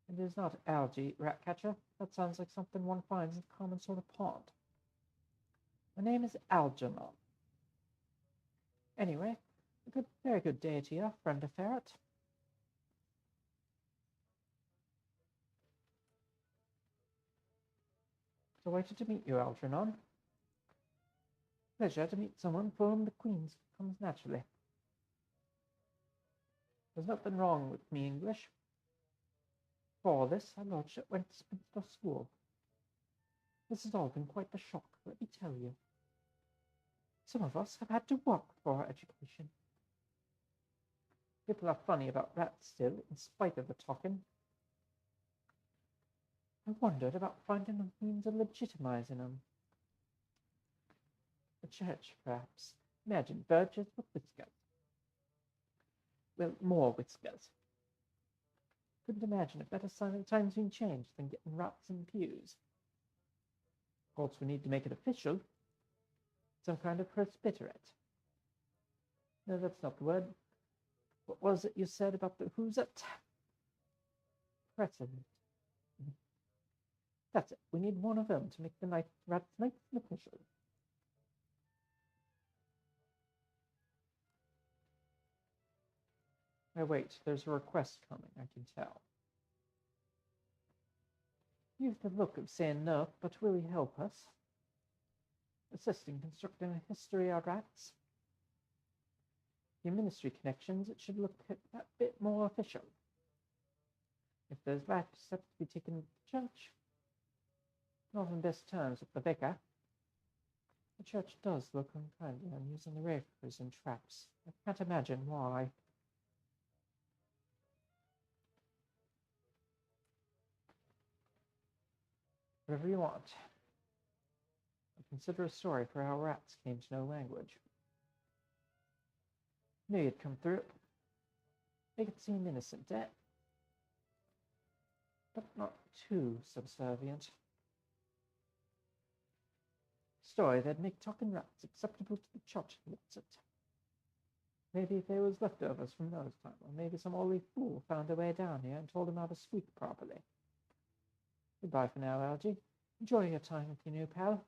It is not algae, rat catcher. That sounds like something one finds in a common sort of pond. My name is Algernon. Anyway, very good day to you, friend of ferret. Delighted to meet you, Algernon. Pleasure to meet someone for whom the Queen's comes naturally. There's nothing wrong with me English. For this, our lordship went to Spinster School. This has all been quite the shock, let me tell you. Some of us have had to work for our education. People are funny about rats still, in spite of the talking. I wondered about finding a means of legitimizing them. The church, perhaps. Imagine vergers with whiskers. Well, more whiskers. Couldn't imagine a better sign of the times being changed than getting rats in pews. Of course, we need to make it official. Some kind of presbyterate. No, that's not the word. What was it you said about the who's it? Precedent. That's it. We need one of them to make the rats nice and official. Now wait, there's a request coming, I can tell. You've the look of saying no, but will you help us? Assisting constructing a history of rats? Your ministry connections, it should look a bit more official. If there's rat steps to be taken to the church, not on best terms with the vicar. The church does look unkindly on using the ravers and traps. I can't imagine why. Whatever you want. I'll consider a story for how rats came to know language. Knew you'd come through. Make it seem innocent, eh? But not too subservient. Story that'd make talking rats acceptable to the church, what's it? Maybe if there was leftovers from those times, or maybe some old fool found their way down here and told him how to squeak properly. Goodbye for now, Algie. Enjoy your time with your new pal.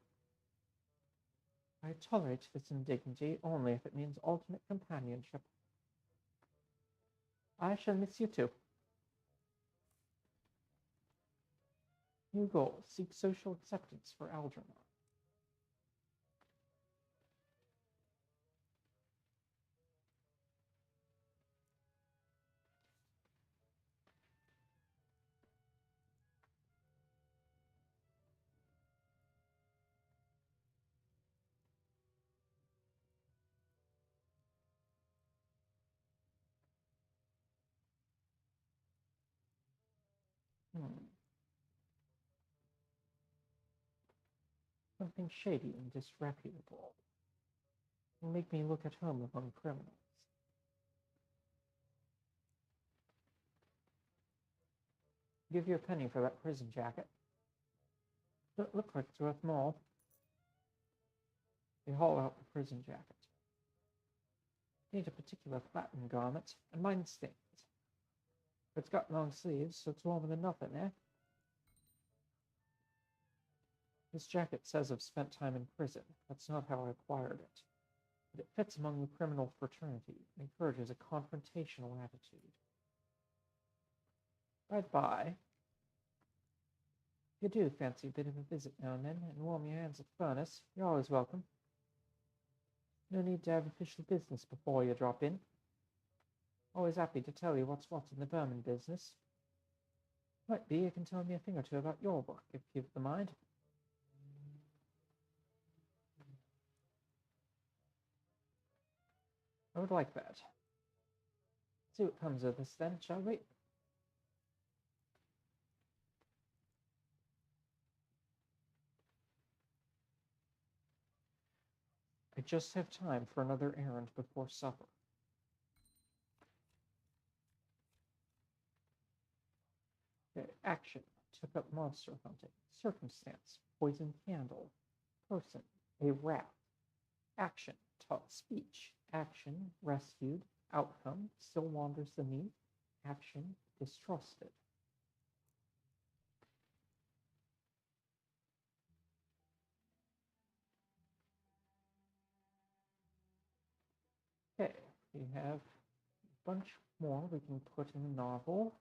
I tolerate this indignity only if it means ultimate companionship. I shall miss you too. New goal, seek social acceptance for Algernon. Something shady and disreputable. Will make me look at home among criminals. Give you a penny for that prison jacket. Don't look like it's worth more. They haul out the prison jacket. Need a particular flattened garment, and mine stings. It's got long sleeves, so it's warmer than nothing, eh? This jacket says I've spent time in prison. That's not how I acquired it. But it fits among the criminal fraternity and encourages a confrontational attitude. Bye-bye. If you do fancy a bit of a visit now and then, and warm your hands at the furnace, you're always welcome. No need to have official business before you drop in. Always happy to tell you what's what in the Berman business. Might be you can tell me a thing or two about your work, if you've the mind. I would like that. See what comes of this then, shall we? I just have time for another errand before supper. Okay, action. Took up monster hunting. Circumstance. Poisoned candle. Person. A rat. Action. Taught speech. Action. Rescued. Outcome. Still wanders the need. Action. Distrusted. Okay, we have a bunch more we can put in the novel.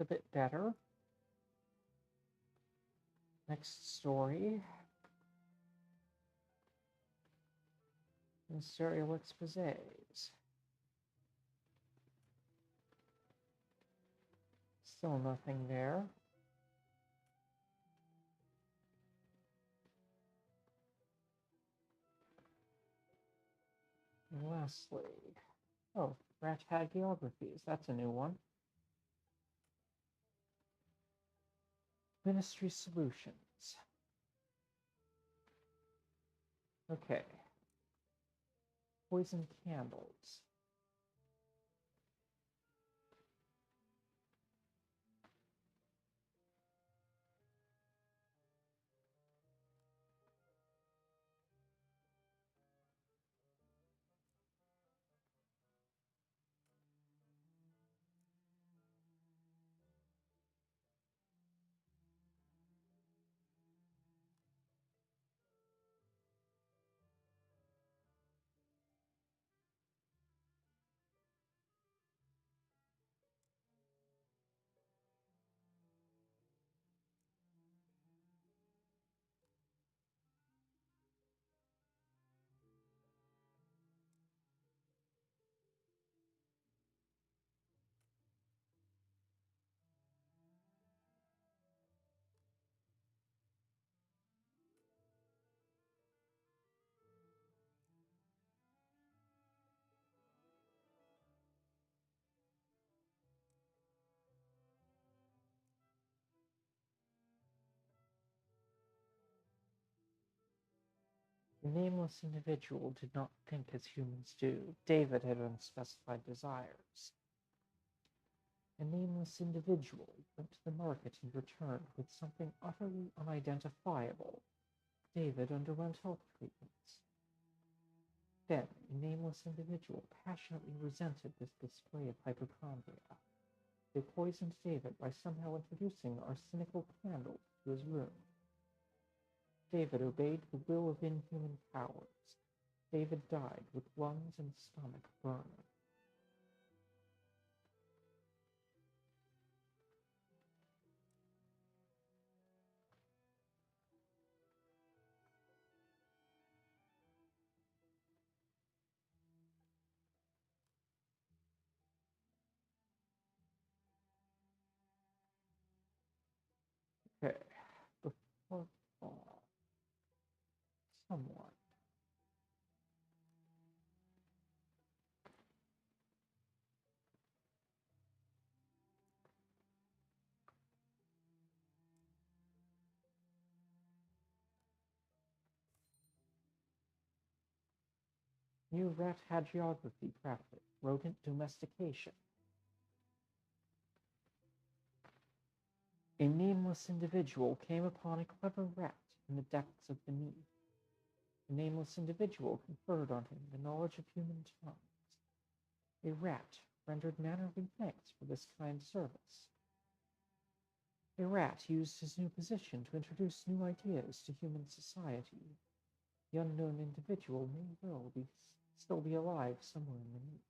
a bit better. Next story. Sartorial exposés. Still nothing there. And lastly, oh, rat hagiographies. That's a new one. Ministry solutions. Okay. Poison candles. The nameless individual did not think as humans do. David had unspecified desires. A nameless individual went to the market and returned with something utterly unidentifiable. David underwent health treatments. Then, a nameless individual passionately resented this display of hypochondria. They poisoned David by somehow introducing arsenical candles to his room. David obeyed the will of inhuman powers. David died with lungs and stomach burning. Okay, before someone. New rat hagiography crafted. Rodent domestication. A nameless individual came upon a clever rat in the depths of the need. The nameless individual conferred on him the knowledge of human tongues. A rat rendered mannerly thanks for this kind service. A rat used his new position to introduce new ideas to human society. The unknown individual may well still be alive somewhere in the need.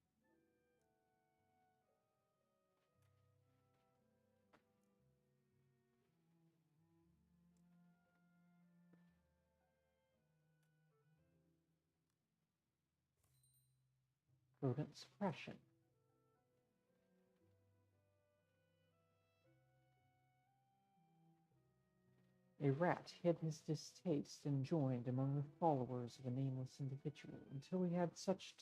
Rodent suppression. A rat hid his distaste and joined among the followers of a nameless individual until such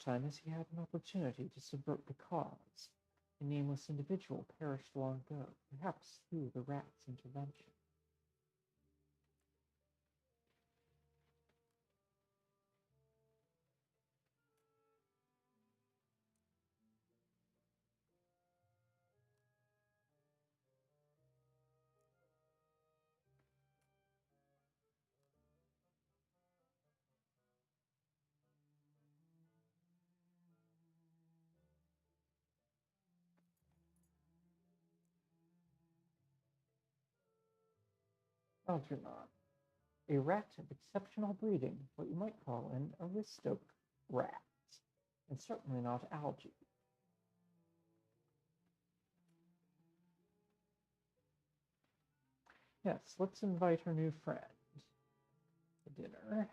time as he had an opportunity to subvert the cause. A nameless individual perished long ago, perhaps through the rat's intervention. Algernon. A rat of exceptional breeding, what you might call an aristocrat, and certainly not algae. Yes, let's invite her new friend to dinner.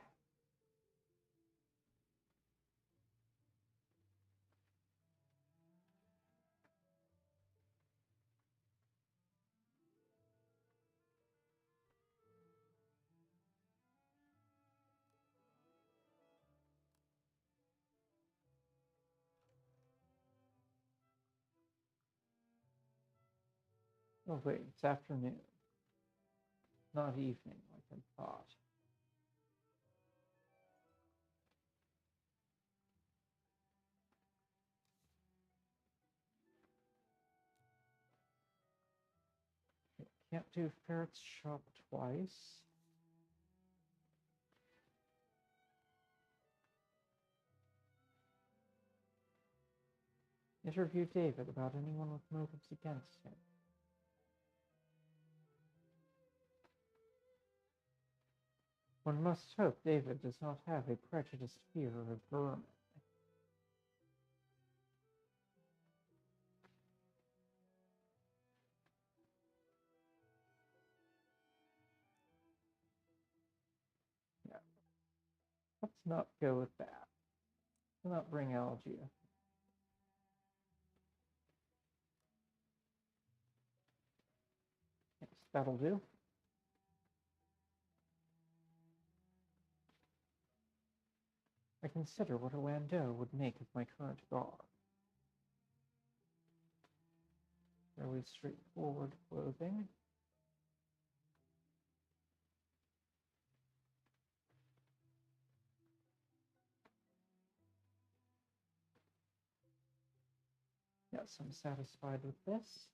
Oh wait, it's afternoon, not evening like I thought. Can't do ferret's shop twice. Interview David about anyone with motives against him. One must hope David does not have a prejudiced fear of vermin. Yeah, let's not go with that. Let's not bring Algia. Yes, that'll do. I consider what a landau would make of my current garb. Fairly straightforward clothing. Yes, I'm satisfied with this.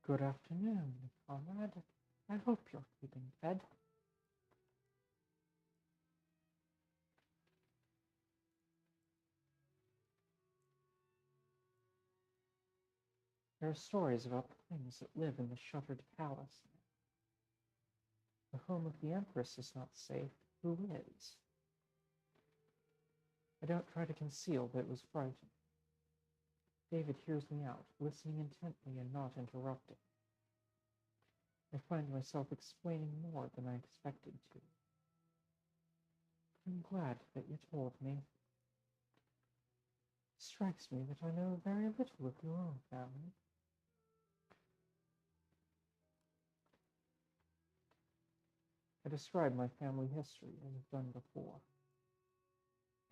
Good afternoon, comrade. I hope you're keeping fed. There are stories about the things that live in the shuttered palace. The home of the Empress is not safe. Who is? I don't try to conceal that it was frightening. David hears me out, listening intently and not interrupting. I find myself explaining more than I expected to. I'm glad that you told me. It strikes me that I know very little of your own family. I describe my family history as I've done before.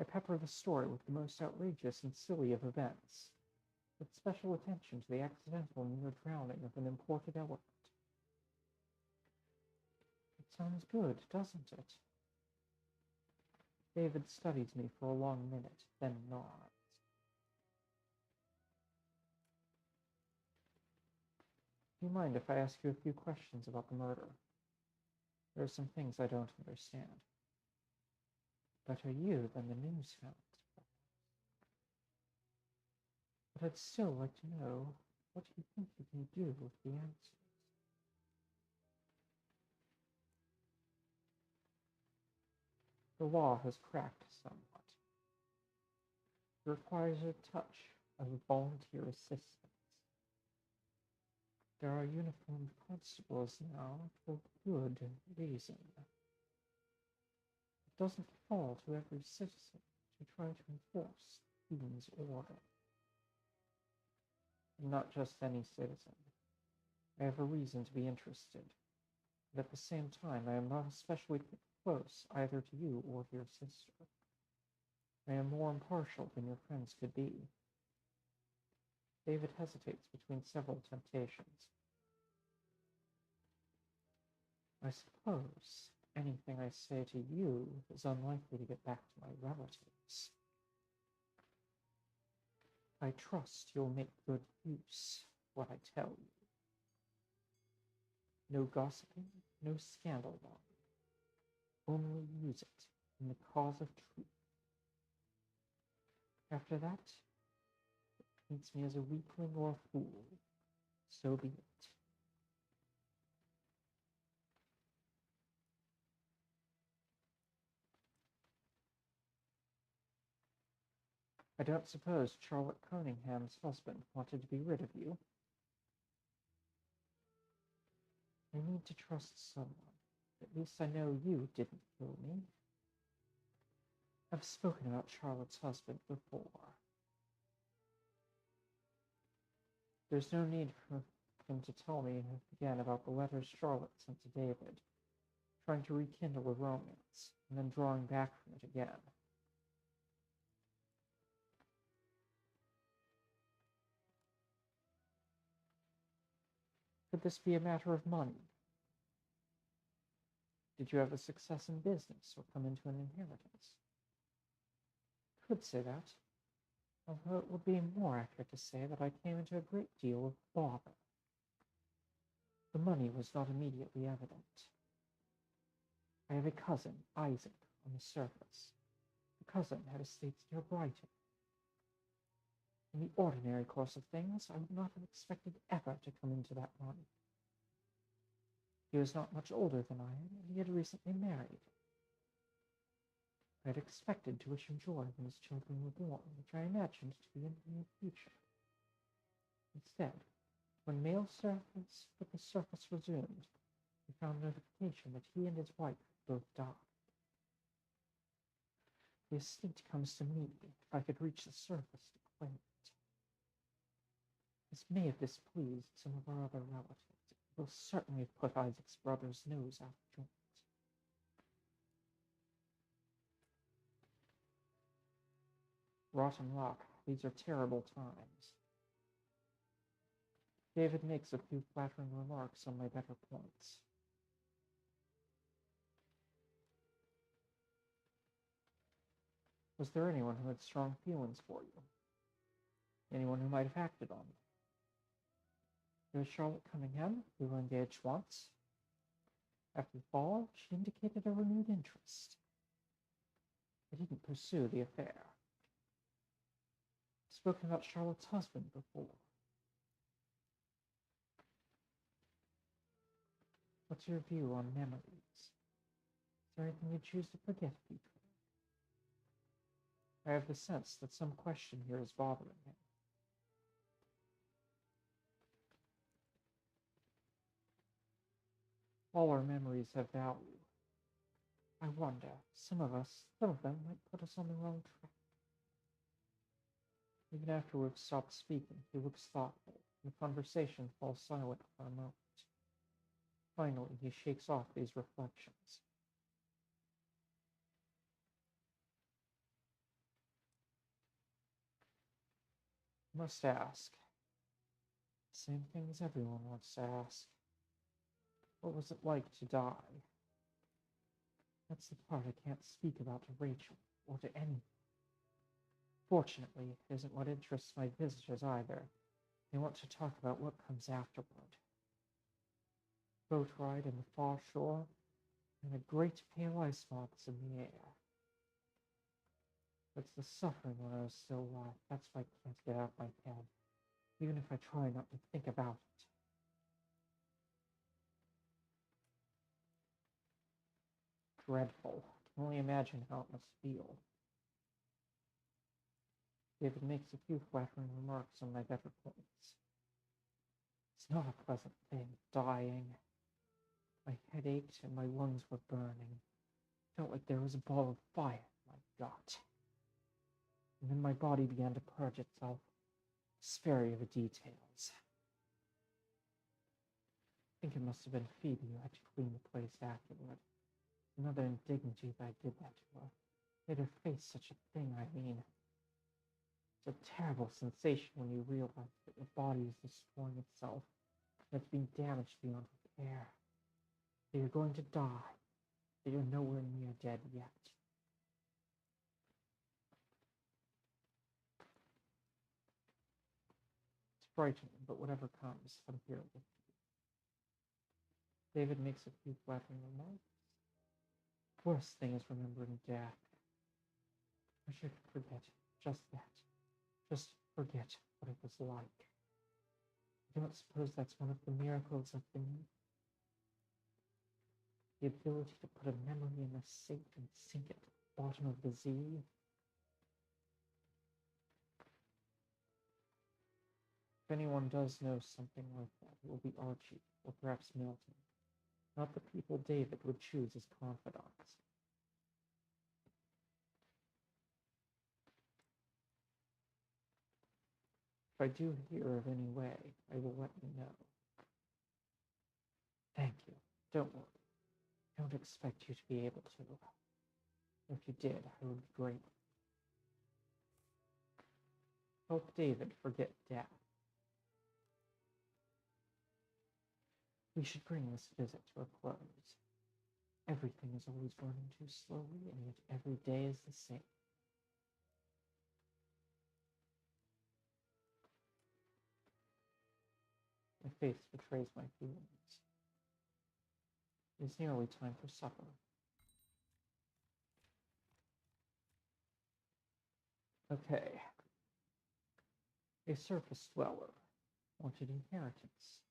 I pepper the story with the most outrageous and silly of events, with special attention to the accidental near drowning of an imported elephant. It sounds good, doesn't it? David studies me for a long minute, then nods. Do you mind if I ask you a few questions about the murder? There are some things I don't understand. Better you than the news hounds. But I'd still like to know what you think you can do with the answers. The law has cracked somewhat. It requires a touch of volunteer assistance. There are uniformed constables now for good reason. It doesn't fall to every citizen to try to enforce the Queen's order. And not just any citizen. I have a reason to be interested, but at the same time I am not especially close either to you or to your sister. I am more impartial than your friends could be. David hesitates between several temptations. I suppose anything I say to you is unlikely to get back to my relatives. I trust you'll make good use of what I tell you. No gossiping, no scandal mongering. Only use it in the cause of truth. After that, it paints me as a weakling or a fool. So be it. I don't suppose Charlotte Cunningham's husband wanted to be rid of you. I need to trust someone. At least I know you didn't kill me. I've spoken about Charlotte's husband before. There's no need for him to tell me again about the letters Charlotte sent to David, trying to rekindle a romance, and then drawing back from it again. Could this be a matter of money? Did you have a success in business or come into an inheritance? Could say that, although it would be more accurate to say that I came into a great deal of bother. The money was not immediately evident. I have a cousin, Isaac, on the surface. The cousin had estates near Brighton. In the ordinary course of things, I would not have expected ever to come into that money. He was not much older than I am, and he had recently married. I had expected to wish him joy when his children were born, which I imagined to be in the near future. Instead, when mail service with the surface resumed, we found notification that he and his wife had both died. The estate comes to me if I could reach the surface to claim it. This may have displeased some of our other relatives. It will certainly have put Isaac's brother's nose out of joint. Rotten luck. These are terrible times. David makes a few flattering remarks on my better points. Was there anyone who had strong feelings for you? Anyone who might have acted on them? There was Charlotte Cunningham. We were engaged once. After the fall, she indicated a renewed interest. I didn't pursue the affair. I've spoken about Charlotte's husband before. What's your view on memories? Is there anything you choose to forget, Peter? I have the sense that some question here is bothering him. All our memories have value. I wonder, some of them might put us on the wrong track. Even after we've stopped speaking, he looks thoughtful, and the conversation falls silent for a moment. Finally, he shakes off these reflections. I must ask. Same things everyone wants to ask. What was it like to die? That's the part I can't speak about to Rachel, or to anyone. Fortunately, it isn't what interests my visitors either. They want to talk about what comes afterward. Boat ride in the far shore, and the great pale ice moths in the air. It's the suffering when I was still alive. That's why I can't get out of my head, even if I try not to think about it. Dreadful. I can only imagine how it must feel. David makes a few flattering remarks on my better points. It's not a pleasant thing, dying. My head ached and my lungs were burning. Felt like there was a ball of fire in my gut. And then my body began to purge itself. Spare you the details. I think it must have been Phoebe who had to clean the place afterward. Another indignity that I did that to her. Made her face such a thing, I mean. It's a terrible sensation when you realize that your body is destroying itself, and it's being damaged beyond repair. That you're going to die, that you're nowhere near dead yet. It's frightening, but whatever comes, I'm here with you. David makes a few flattering remarks. Worst thing is remembering death. I should forget just that. Just forget what it was like. I don't suppose that's one of the miracles of beneath. The ability to put a memory in a safe and sink it to the bottom of the sea. If anyone does know something like that, it will be Archie, or perhaps Milton, not the people David would choose as confidants. If I do hear of any way, I will let you know. Thank you. Don't worry. I don't expect you to be able to. If you did, I would be grateful. Help David forget Dad. We should bring this visit to a close. Everything is always running too slowly, and yet every day is the same. My face betrays my feelings. It is nearly time for supper. Okay. A surface dweller wanted inheritance.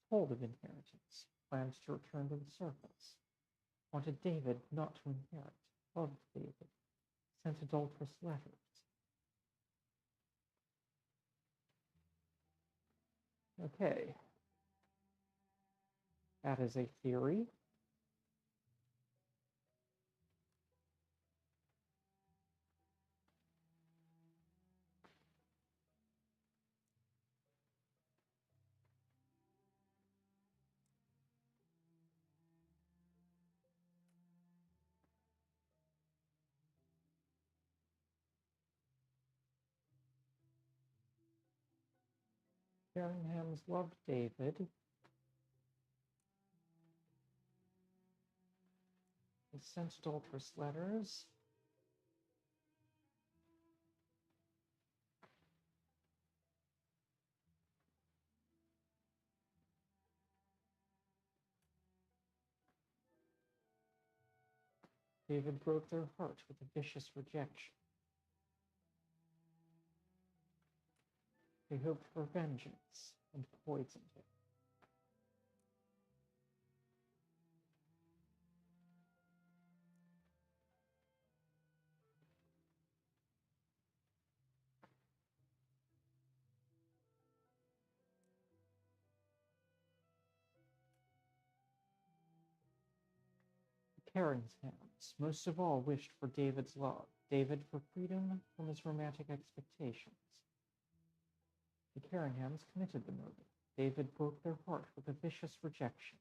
Told of inheritance. Planned to return to the surface. Wanted David not to inherit. Loved David. Sent adulterous letters. Okay. That is a theory. Carringham's loved David. He sent adulterous letters. David broke their heart with a vicious rejection. They hoped for vengeance and poisoned him. The Carringhams most of all wished for David's love, David for freedom from his romantic expectations. The Carringhams committed the murder. David broke their heart with a vicious rejection.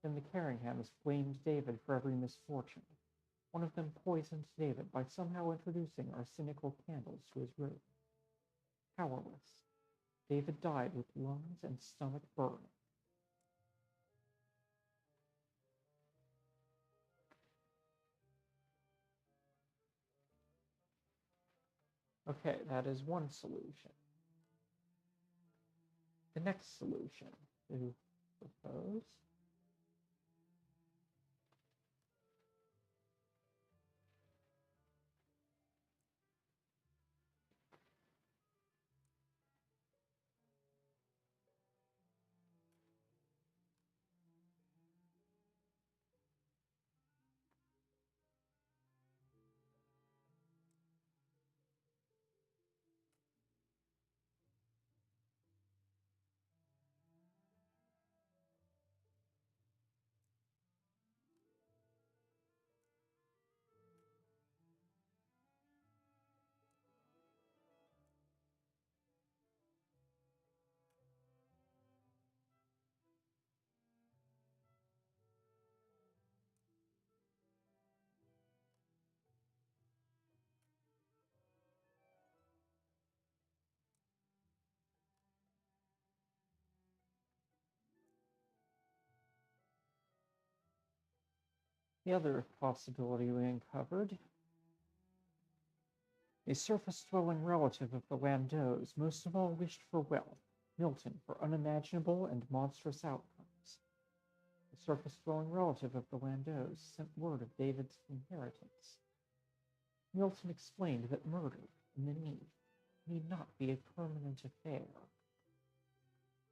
Then the Carringhams blamed David for every misfortune. One of them poisoned David by somehow introducing arsenical candles to his room. Powerless, David died with lungs and stomach burning. Okay, that is one solution. The next solution to propose. The other possibility we uncovered, a surface-dwelling relative of the Landos most of all wished for wealth, Milton for unimaginable and monstrous outcomes. The surface-dwelling relative of the Landos sent word of David's inheritance. Milton explained that murder, in the need not be a permanent affair.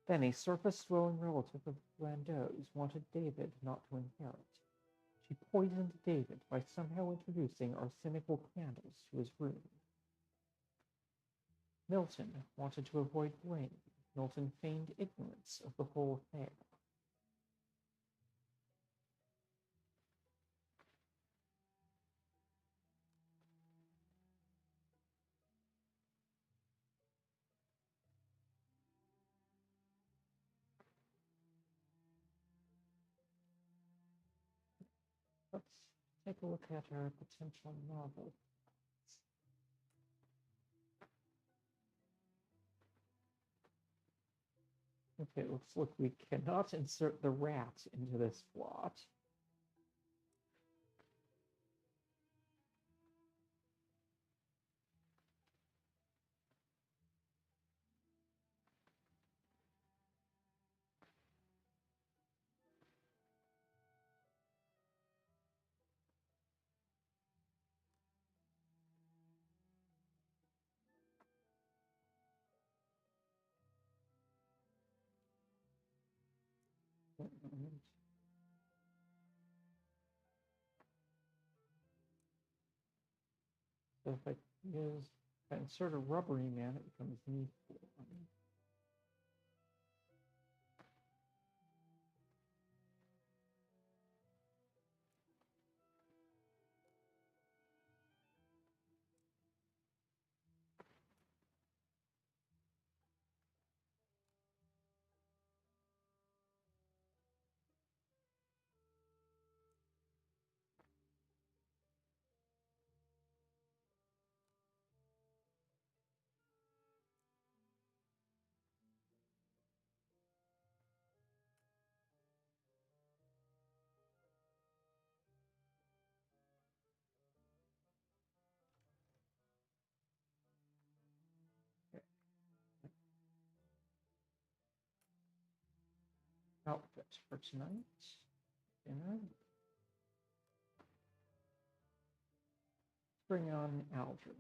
Then a surface-dwelling relative of the Landos wanted David not to inherit. She poisoned David by somehow introducing arsenical candles to his room. Milton wanted to avoid blame. Milton feigned ignorance of the whole affair. Let's take a look at our potential novel. Okay, it looks like we cannot insert the rat into this plot. So if I insert a rubbery man, it becomes me. Outfit for tonight. Dinner. Bring on Algernon.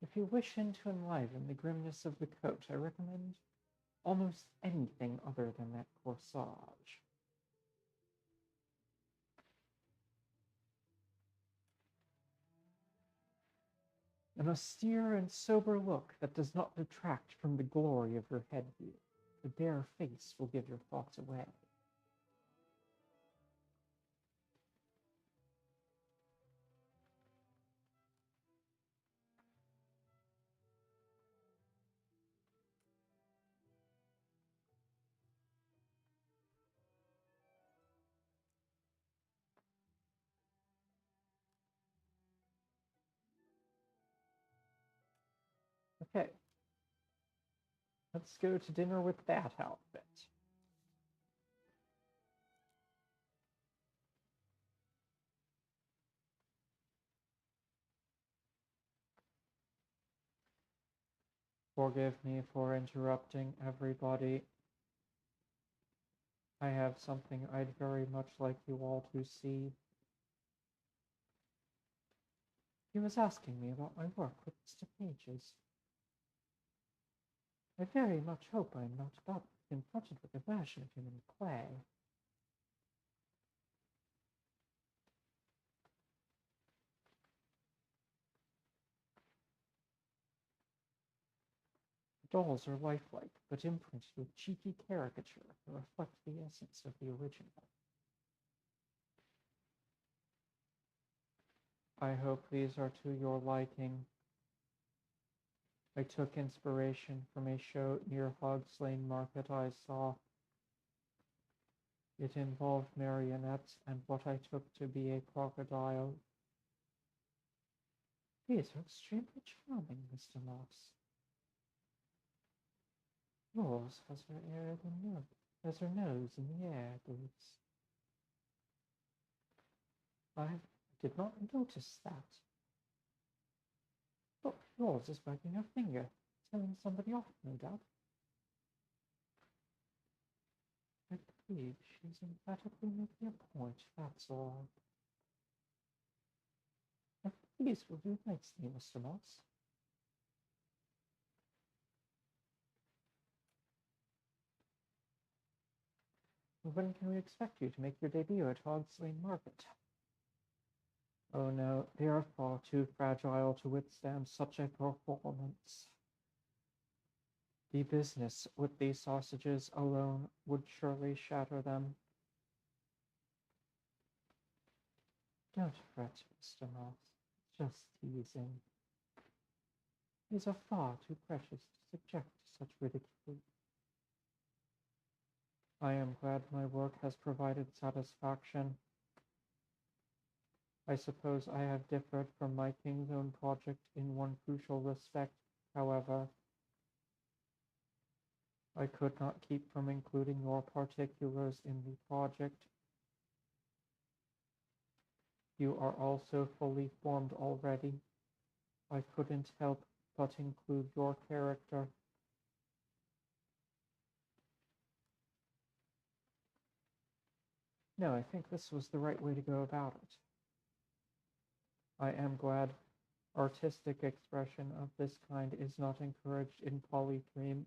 If you wish to enliven the grimness of the coat, I recommend almost anything other than that corsage. An austere and sober look that does not detract from the glory of your headgear. The bare face will give your thoughts away. Okay. Let's go to dinner with that outfit. Forgive me for interrupting everybody. I have something I'd very much like you all to see. He was asking me about my work with Mr. Pages. I very much hope I am not about to be confronted with a version of him in play. The dolls are lifelike, but imprinted with cheeky caricature that reflect the essence of the original. I hope these are to your liking. I took inspiration from a show near Hogs Lane Market I saw. It involved marionettes and what I took to be a crocodile. These are extremely charming, Mr. Moss. Yours has her air has her nose in the air, Boots. I did not notice that. Look, yours is wagging her finger, telling somebody off, no doubt. I believe she's emphatically making a point, that's all. I think these will do nicely, Mr. Moss. When can we expect you to make your debut at Hogs Lane Market? Oh no, they are far too fragile to withstand such a performance. The business with these sausages alone would surely shatter them. Don't fret, Mr. Moss. Just teasing. These are far too precious to subject to such ridicule. I am glad my work has provided satisfaction. I suppose I have differed from my King's Own project in one crucial respect, however. I could not keep from including your particulars in the project. You are also fully formed already. I couldn't help but include your character. No, I think this was the right way to go about it. I am glad artistic expression of this kind is not encouraged in Polytheme.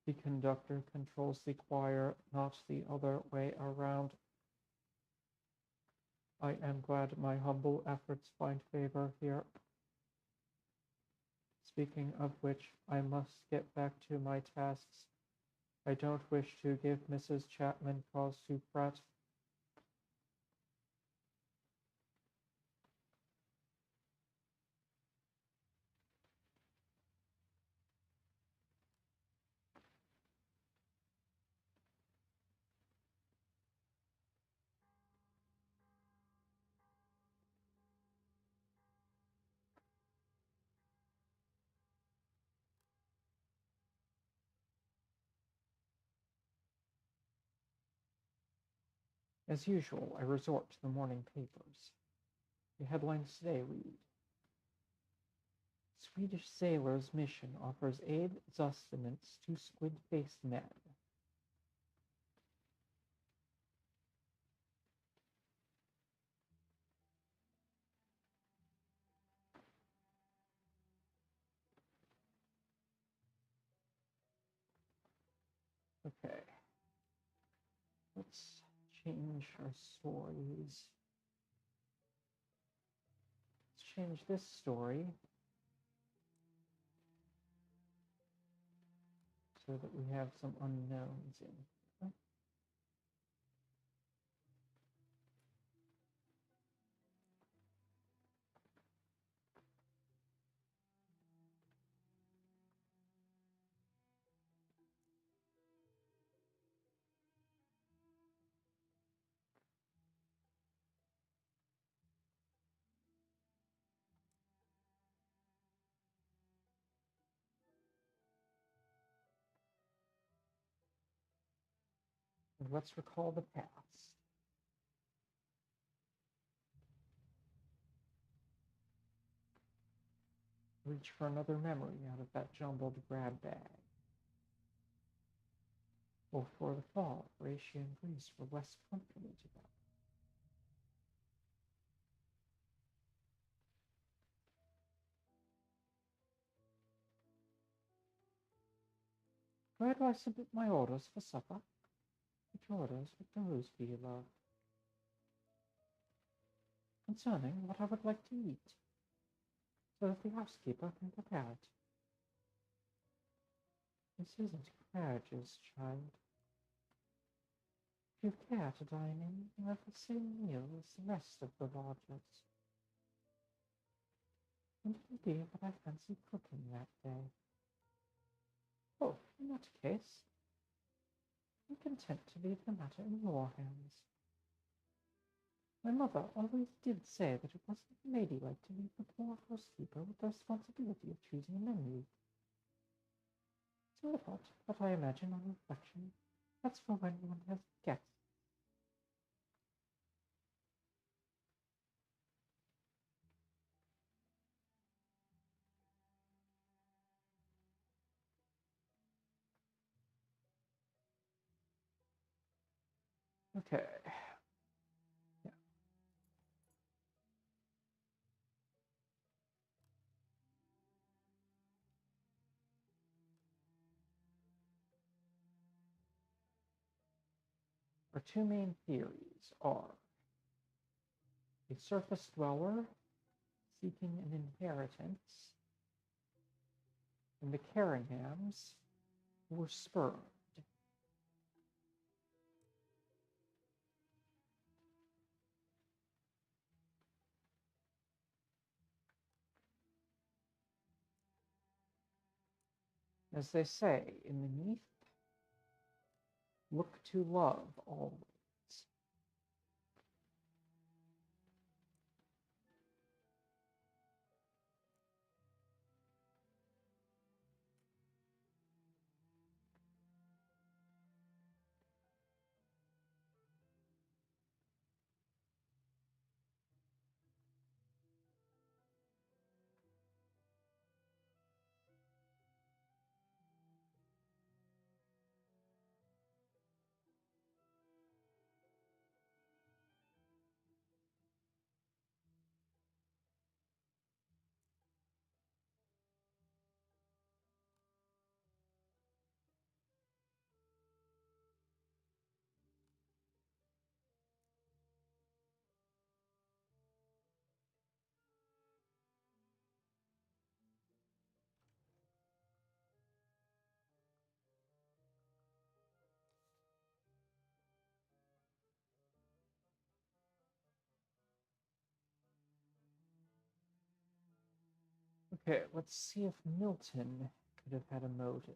The conductor controls the choir, not the other way around. I am glad my humble efforts find favor here. Speaking of which, I must get back to my tasks. I don't wish to give Mrs. Chapman cause to fret. As usual, I resort to the morning papers. The headlines today read, Swedish sailor's mission offers aid sustenance to squid-faced men. Okay, let's change our stories. Let's change this story so that we have some unknowns in here. And let's recall the past. Reach for another memory out of that jumbled grab bag. Or for the fall, Horatio and Greece were less confident about. Where do I submit my orders for supper? Which orders would those be, love? Concerning what I would like to eat, so that the housekeeper can prepare it. This isn't Claridge's, child. If you care to dine in, you have the same meal as the rest of the lodgers. And it will be what I fancy cooking that day. Oh, in that case, I'm content to leave the matter in your hands. My mother always did say that it wasn't ladylike to leave the poor housekeeper with the responsibility of choosing a menu. So I thought, but I imagine on reflection, that's for when one has guests. Okay. Yeah. Our two main theories are A surface dweller seeking an inheritance, and the Caringhams were spurned. As they say in the Neath, look to love always. Okay, let's see if Milton could have had a motive.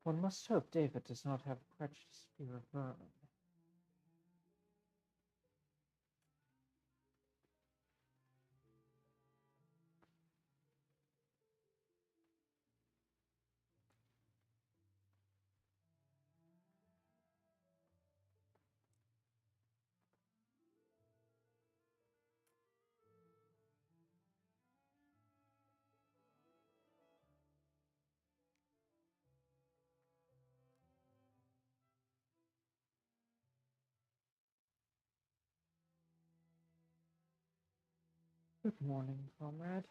One must hope David does not have prejudice fear of vermin. Good morning, comrade.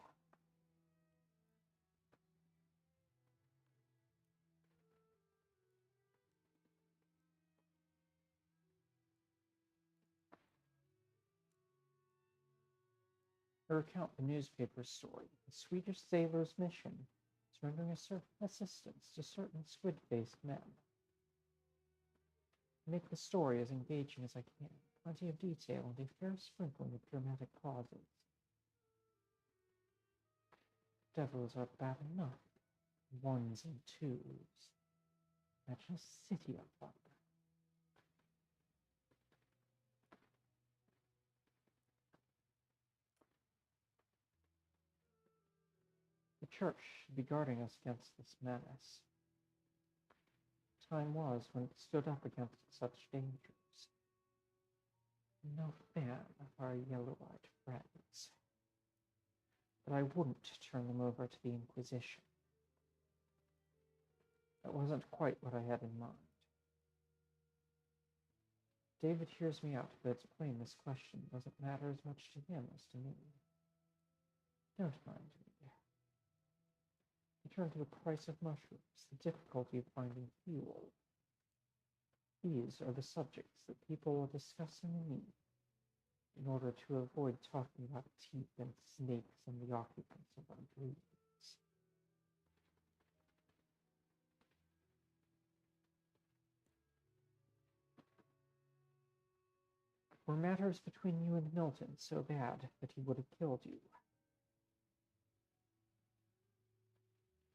I recount the newspaper story, the Swedish sailor's mission, rendering assistance to certain squid-faced men. Make the story as engaging as I can, plenty of detail and a fair sprinkling of dramatic pauses. Devils are bad enough, ones and twos. Imagine a city of them. The church should be guarding us against this menace. Time was when it stood up against such dangers. No fan of our yellow-eyed friends. But I wouldn't turn them over to the Inquisition. That wasn't quite what I had in mind. David hears me out, but it's plain this question doesn't matter as much to him as to me. Don't mind me. I turn to the price of mushrooms, the difficulty of finding fuel. These are the subjects that people are discussing with me in order to avoid talking about teeth and snakes and the occupants of our dreams. Were matters between you and Milton so bad that he would have killed you?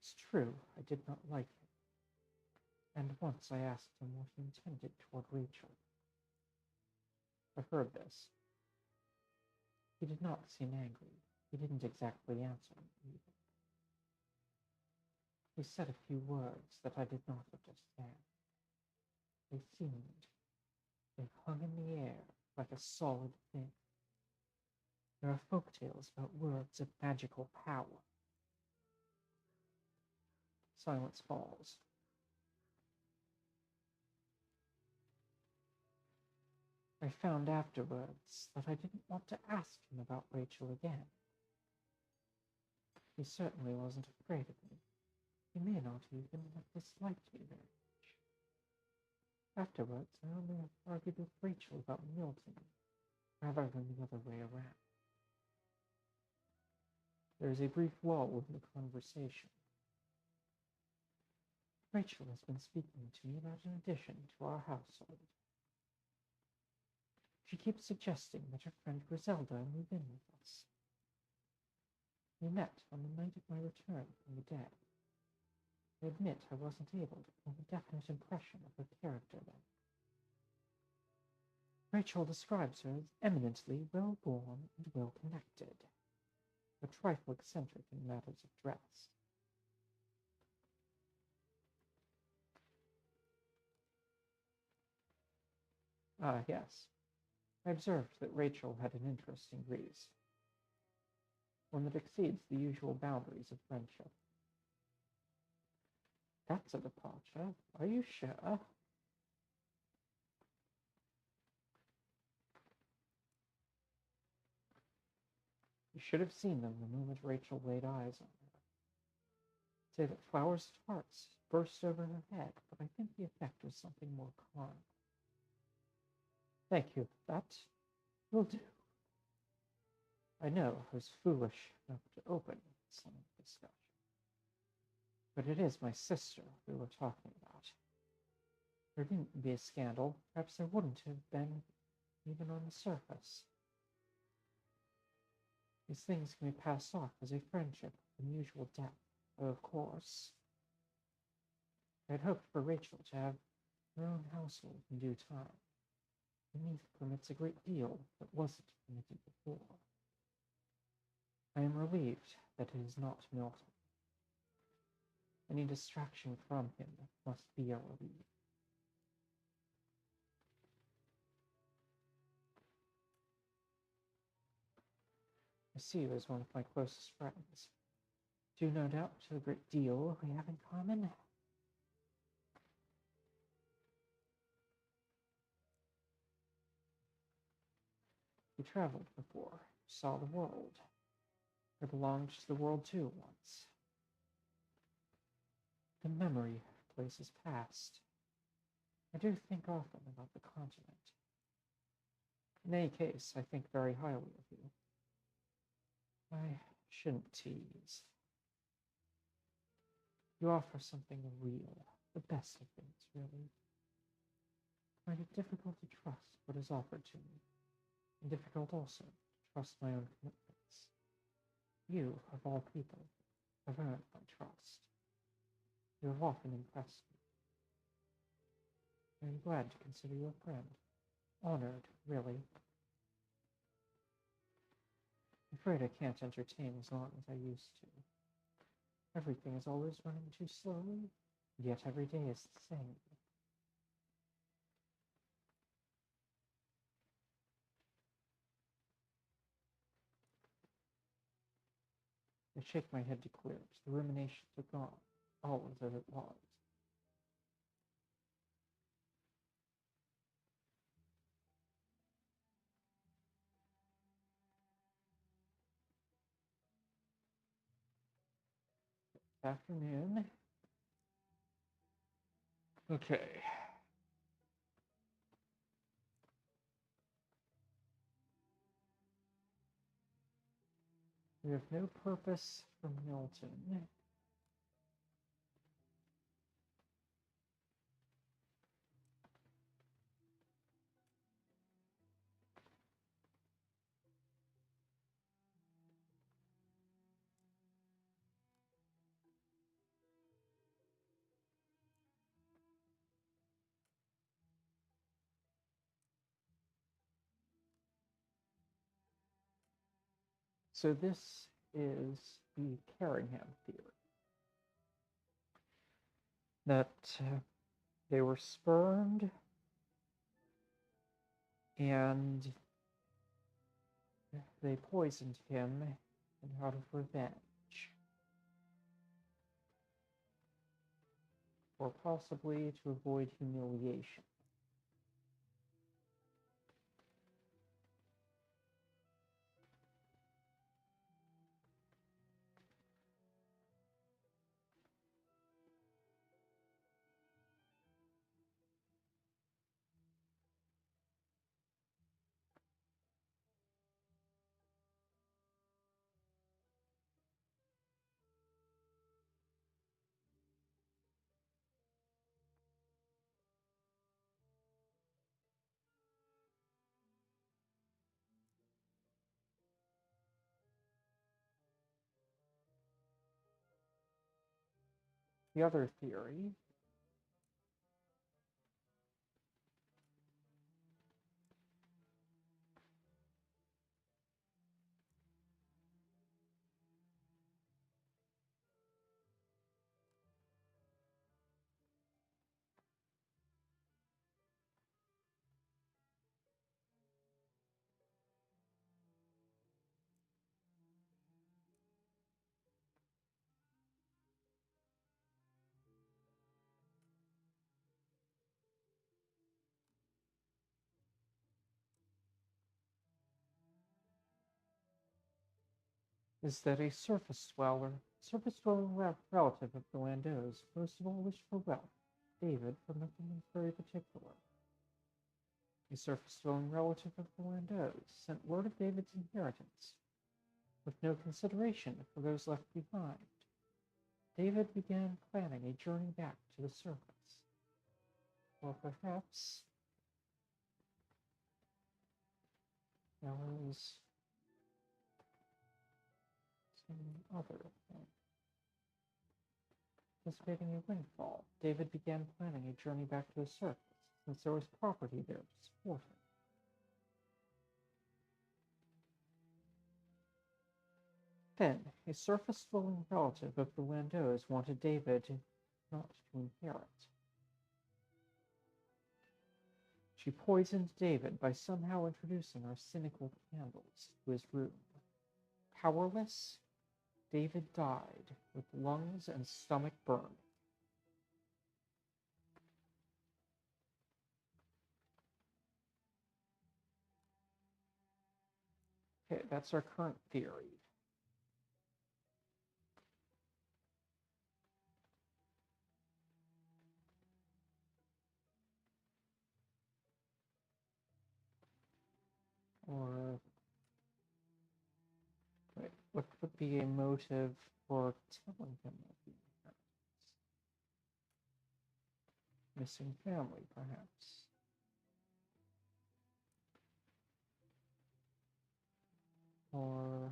It's true, I did not like him, and once I asked him what he intended toward Rachel. I heard this. He did not seem angry. He didn't exactly answer me either. He said a few words that I did not understand. They hung in the air like a solid thing. There are folk tales about words of magical power. Silence falls. I found afterwards that I didn't want to ask him about Rachel again. He certainly wasn't afraid of me. He may not even have disliked me very much. Afterwards, I only argued with Rachel about Milton, rather than the other way around. There is a brief lull in the conversation. Rachel has been speaking to me about an addition to our household. She keeps suggesting that her friend Griselda move in with us. We met on the night of my return from the dead. I admit I wasn't able to form a definite impression of her character then. Rachel describes her as eminently well-born and well-connected, a trifle eccentric in matters of dress. Ah, yes. I observed that Rachel had an interest in Greece, one that exceeds the usual boundaries of friendship. That's a departure. Are you sure? You should have seen them the moment Rachel laid eyes on her. Say that flowers and hearts burst over her head, but I think the effect was something more calm. Thank you. That will do. I know I was foolish enough to open some discussion. But it is my sister we were talking about. If there didn't be a scandal, perhaps there wouldn't have been, even on the surface. These things can be passed off as a friendship of unusual depth, though of course. I had hoped for Rachel to have her own household in due time. Beneath permits a great deal that wasn't permitted before. I am relieved that it is not Milton. Any distraction from him must be a relief. I see you as one of my closest friends. Due no doubt to the great deal we have in common. You traveled before, saw the world. I belonged to the world too once. The memory of places past. I do think often about the continent. In any case, I think very highly of you. I shouldn't tease. You offer something real, the best of things, really. I find it difficult to trust what is offered to me, and difficult also to trust my own commitments. You, of all people, have earned my trust. You have often impressed me. I am glad to consider you a friend. Honored, really. I'm afraid I can't entertain as long as I used to. Everything is always running too slowly, yet every day is the same. I shake my head to clear it. The ruminations are gone, all as it was. Afternoon. Okay. We have no purpose from Milton. So this is the Carringham theory. That they were spurned and they poisoned him and out of revenge. Or possibly to avoid humiliation. The other theory is that a surface-dwelling relative of the Landos most of all wished for wealth, David for nothing very particular. A surface-dwelling relative of the Landos sent word of David's inheritance, with no consideration for those left behind. David began planning a journey back to the surface. Or perhaps there was some other thing. Anticipating a windfall, David began planning a journey back to the surface, since there was property there to support him. Then, a surface-dwelling relative of the Landos wanted David not to inherit. She poisoned David by somehow introducing arsenical candles to his room. Powerless, David died with lungs and stomach burned. Okay, that's our current theory. Or, wait, what would be a motive for telling him of the inheritance? Missing family, perhaps. Or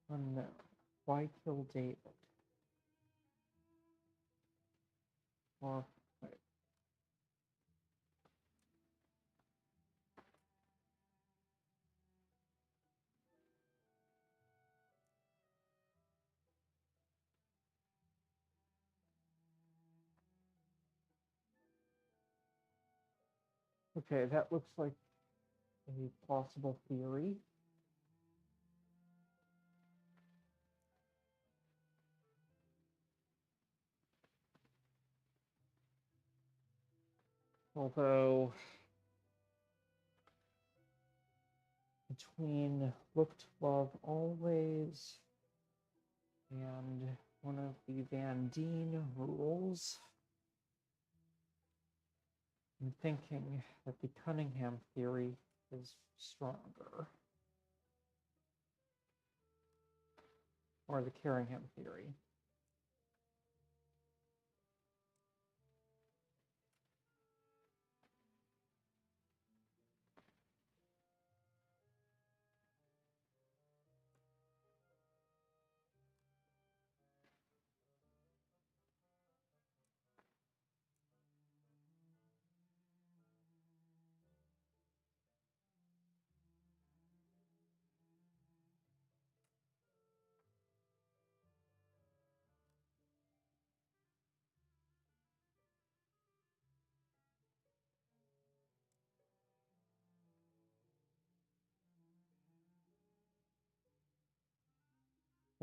unknown. Why kill David? Or wait. Okay, that looks like a possible theory. Although, between looked love always and one of the Van Deen rules, I'm thinking that the Cunningham theory is stronger. Or the Carringham theory.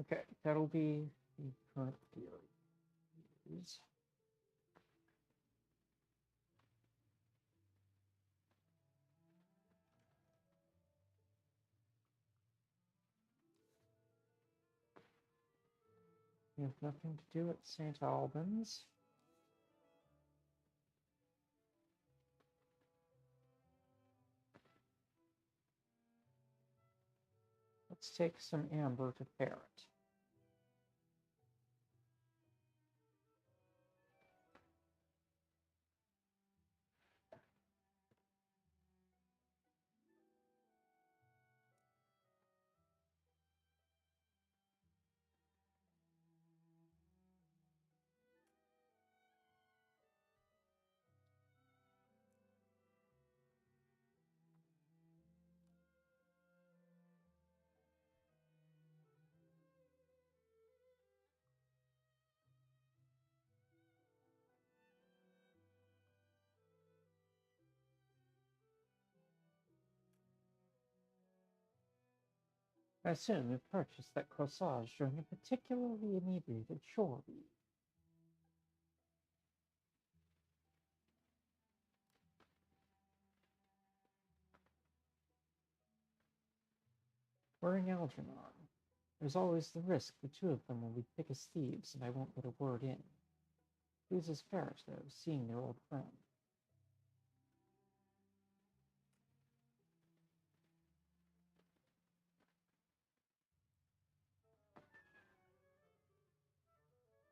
Okay, that'll be the current theory. We have nothing to do at St. Albans. Let's take some amber to Ferret. I assume you purchased that corsage during a particularly inebriated shore leave. Wearing Algernon, there's always the risk the two of them will be thick as thieves and I won't get a word in. Pleases Ferret, though, seeing their old friend.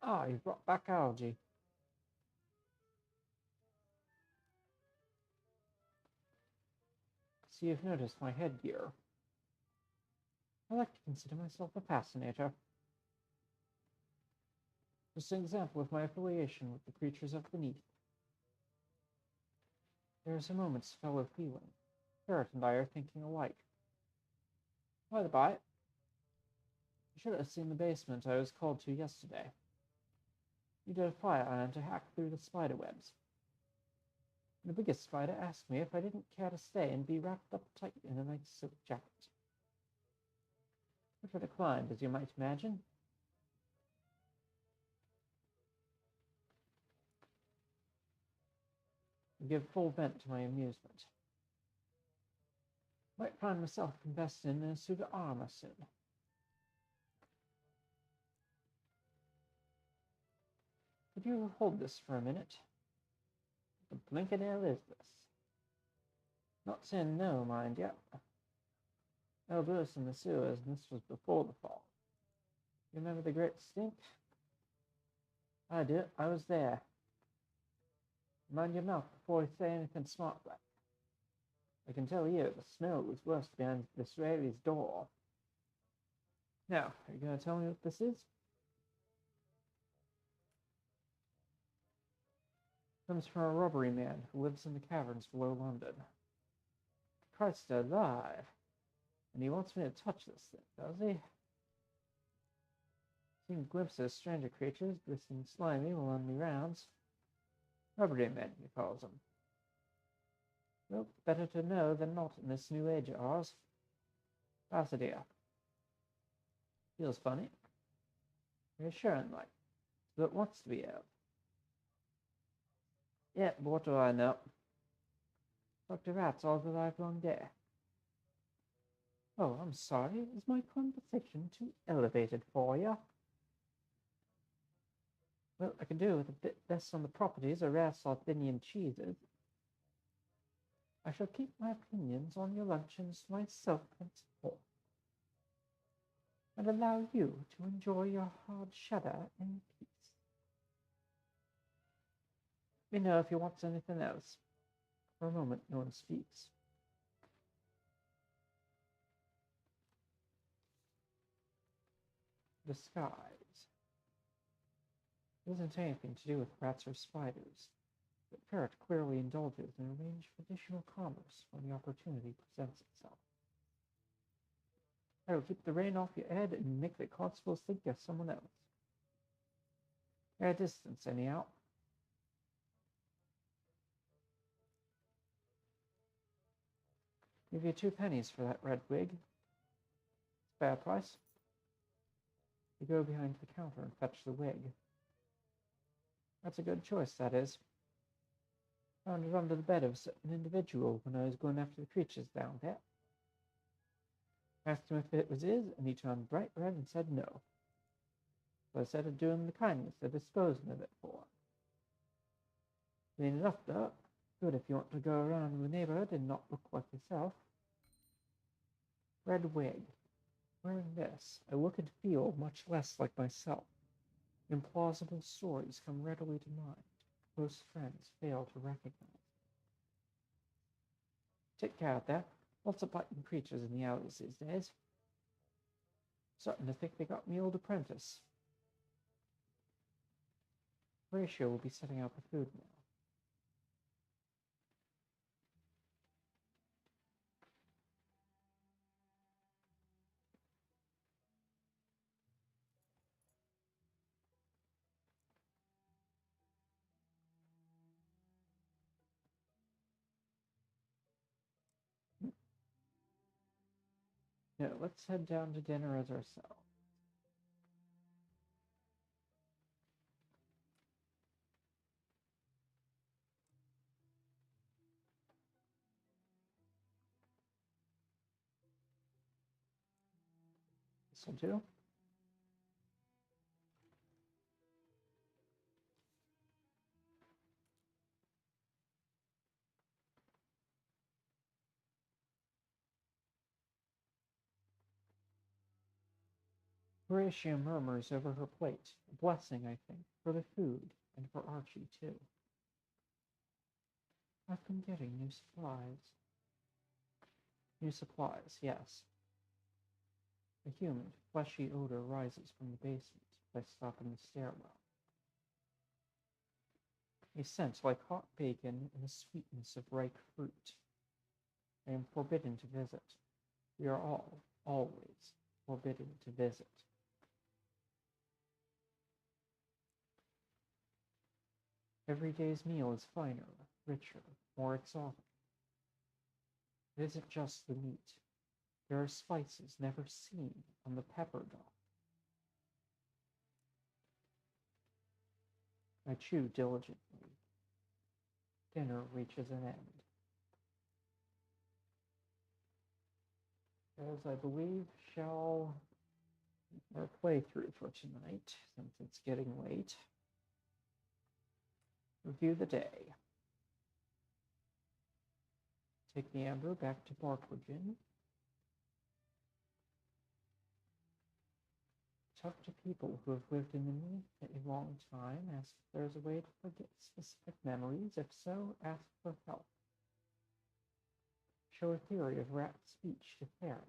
Ah, you brought back algae. So you've noticed my headgear. I like to consider myself a fascinator. Just an example of my affiliation with the creatures of beneath. There is a moment's fellow feeling. Ferret and I are thinking alike. By the by, you should have seen the basement I was called to yesterday. You did a fire iron to hack through the spider webs. The biggest spider asked me if I didn't care to stay and be wrapped up tight in a nice silk jacket. Which I declined, as you might imagine. I give full vent to my amusement. Might find myself invested in a suit of armor soon. Could you hold this for a minute? What the blinking hell is this? Not saying no, mind ya. I'll do us in the sewers, and this was before the fall. You remember the great stink? I do. I was there. Mind your mouth before you say anything smart like. I can tell you, the smell was worse behind Disraeli's door. Now, are you going to tell me what this is? Comes from a robbery man who lives in the caverns below London. Christ alive! And he wants me to touch this thing, does he? Seen glimpses of stranger creatures, glistening slimy while on me rounds. Robbery men, he calls them. Well, better to know than not in this new age of ours. Pasadena. Feels funny. Reassuring like. But wants to be out. Yeah, but what do I know? Talk to rats all the livelong day. Oh, I'm sorry. Is my conversation too elevated for you? Well, I can do with a bit less on the properties of rare Sardinian cheeses. I shall keep my opinions on your luncheons to myself henceforth, and allow you to enjoy your hard cheddar in peace. Let me know if you want anything else. For a moment, no one speaks. Disguise. It isn't anything to do with rats or spiders, but Ferret clearly indulges in a range of additional commerce when the opportunity presents itself. I will keep the rain off your head and make the constables think you're someone else. At a distance, anyhow. Give you 2 pennies for that red wig. Fair price. You go behind the counter and fetch the wig. That's a good choice, that is. Found it under the bed of a certain individual when I was going after the creatures down there. Asked him if it was his, and he turned bright red and said no. So I said I'd do him the kindness of disposing of it for him. Clean enough, though. Good if you want to go around the neighborhood and not look like yourself. Red wig. Wearing this, I look and feel much less like myself. Implausible stories come readily to mind. Close friends fail to recognize. Take care of that. Lots of biting creatures in the alleys these days. Starting to think they got me old apprentice. Horatio will be setting out the food now. No, let's head down to dinner as ourselves. This'll do. Horatio murmurs over her plate, a blessing, I think, for the food, and for Archie, too. I've been getting new supplies. New supplies, yes. A humid, fleshy odor rises from the basement as I stop in the stairwell. A scent like hot bacon and the sweetness of ripe fruit. I am forbidden to visit. We are all, always, forbidden to visit. Every day's meal is finer, richer, more exotic. It isn't just the meat. There are spices never seen on the pepper dog. I chew diligently. Dinner reaches an end. As I believe shall our playthrough for tonight, since it's getting late. Review the day. Take the amber back to Barkwoodgen. Talk to people who have lived in the Neath a long time. Ask if there's a way to forget specific memories. If so, ask for help. Show a theory of rat speech to ferret.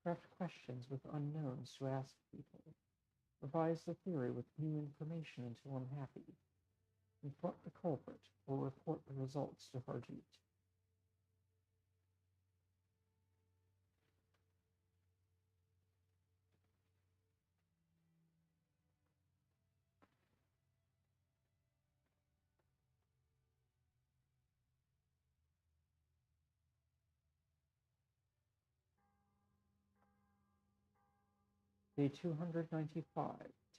Craft questions with unknowns to ask people. Revise the theory with new information until unhappy. Confront the culprit or report the results to Harjeet. Day 295.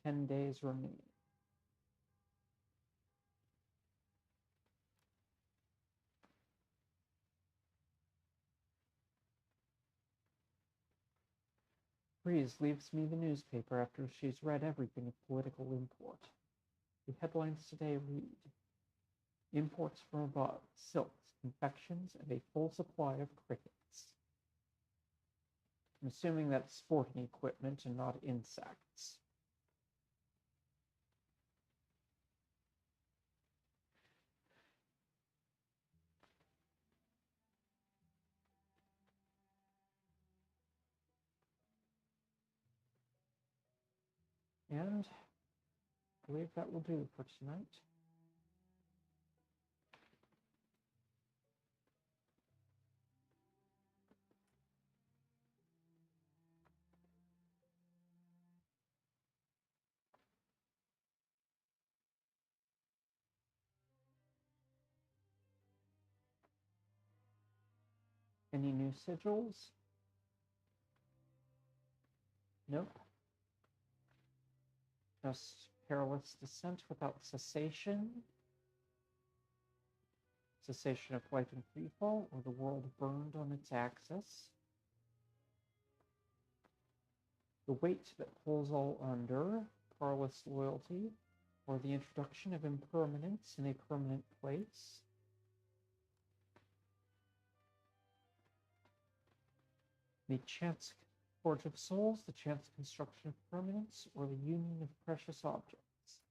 10 days remain. Breeze leaves me the newspaper after she's read everything of political import. The headlines today read, imports from above, silks, confections, and a full supply of crickets. I'm assuming that's sporting equipment and not insects. And I believe that will do for tonight. Any new sigils? Nope. Just perilous descent without cessation. Cessation of flight and freefall, or the world burned on its axis. The weight that pulls all under, parlous loyalty, or the introduction of impermanence in a permanent place. The chance forge of souls, the chance construction of permanence, or the union of precious objects.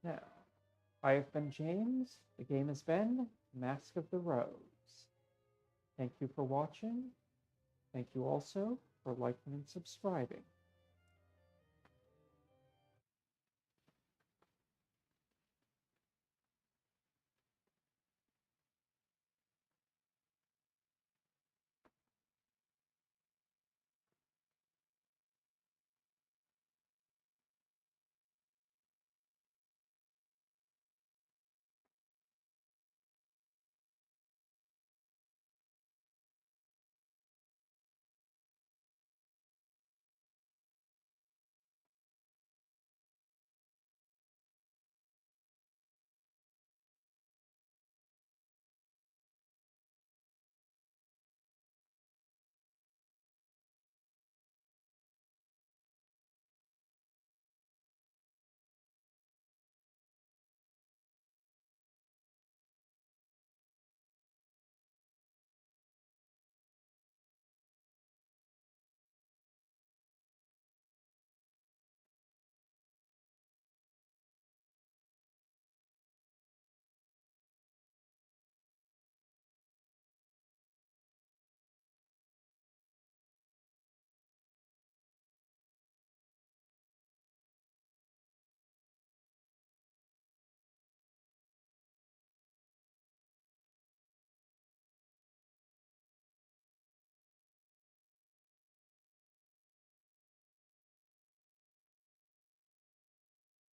Now, I have been James. The game has been Mask of the Rose. Thank you for watching. Thank you also for liking and subscribing.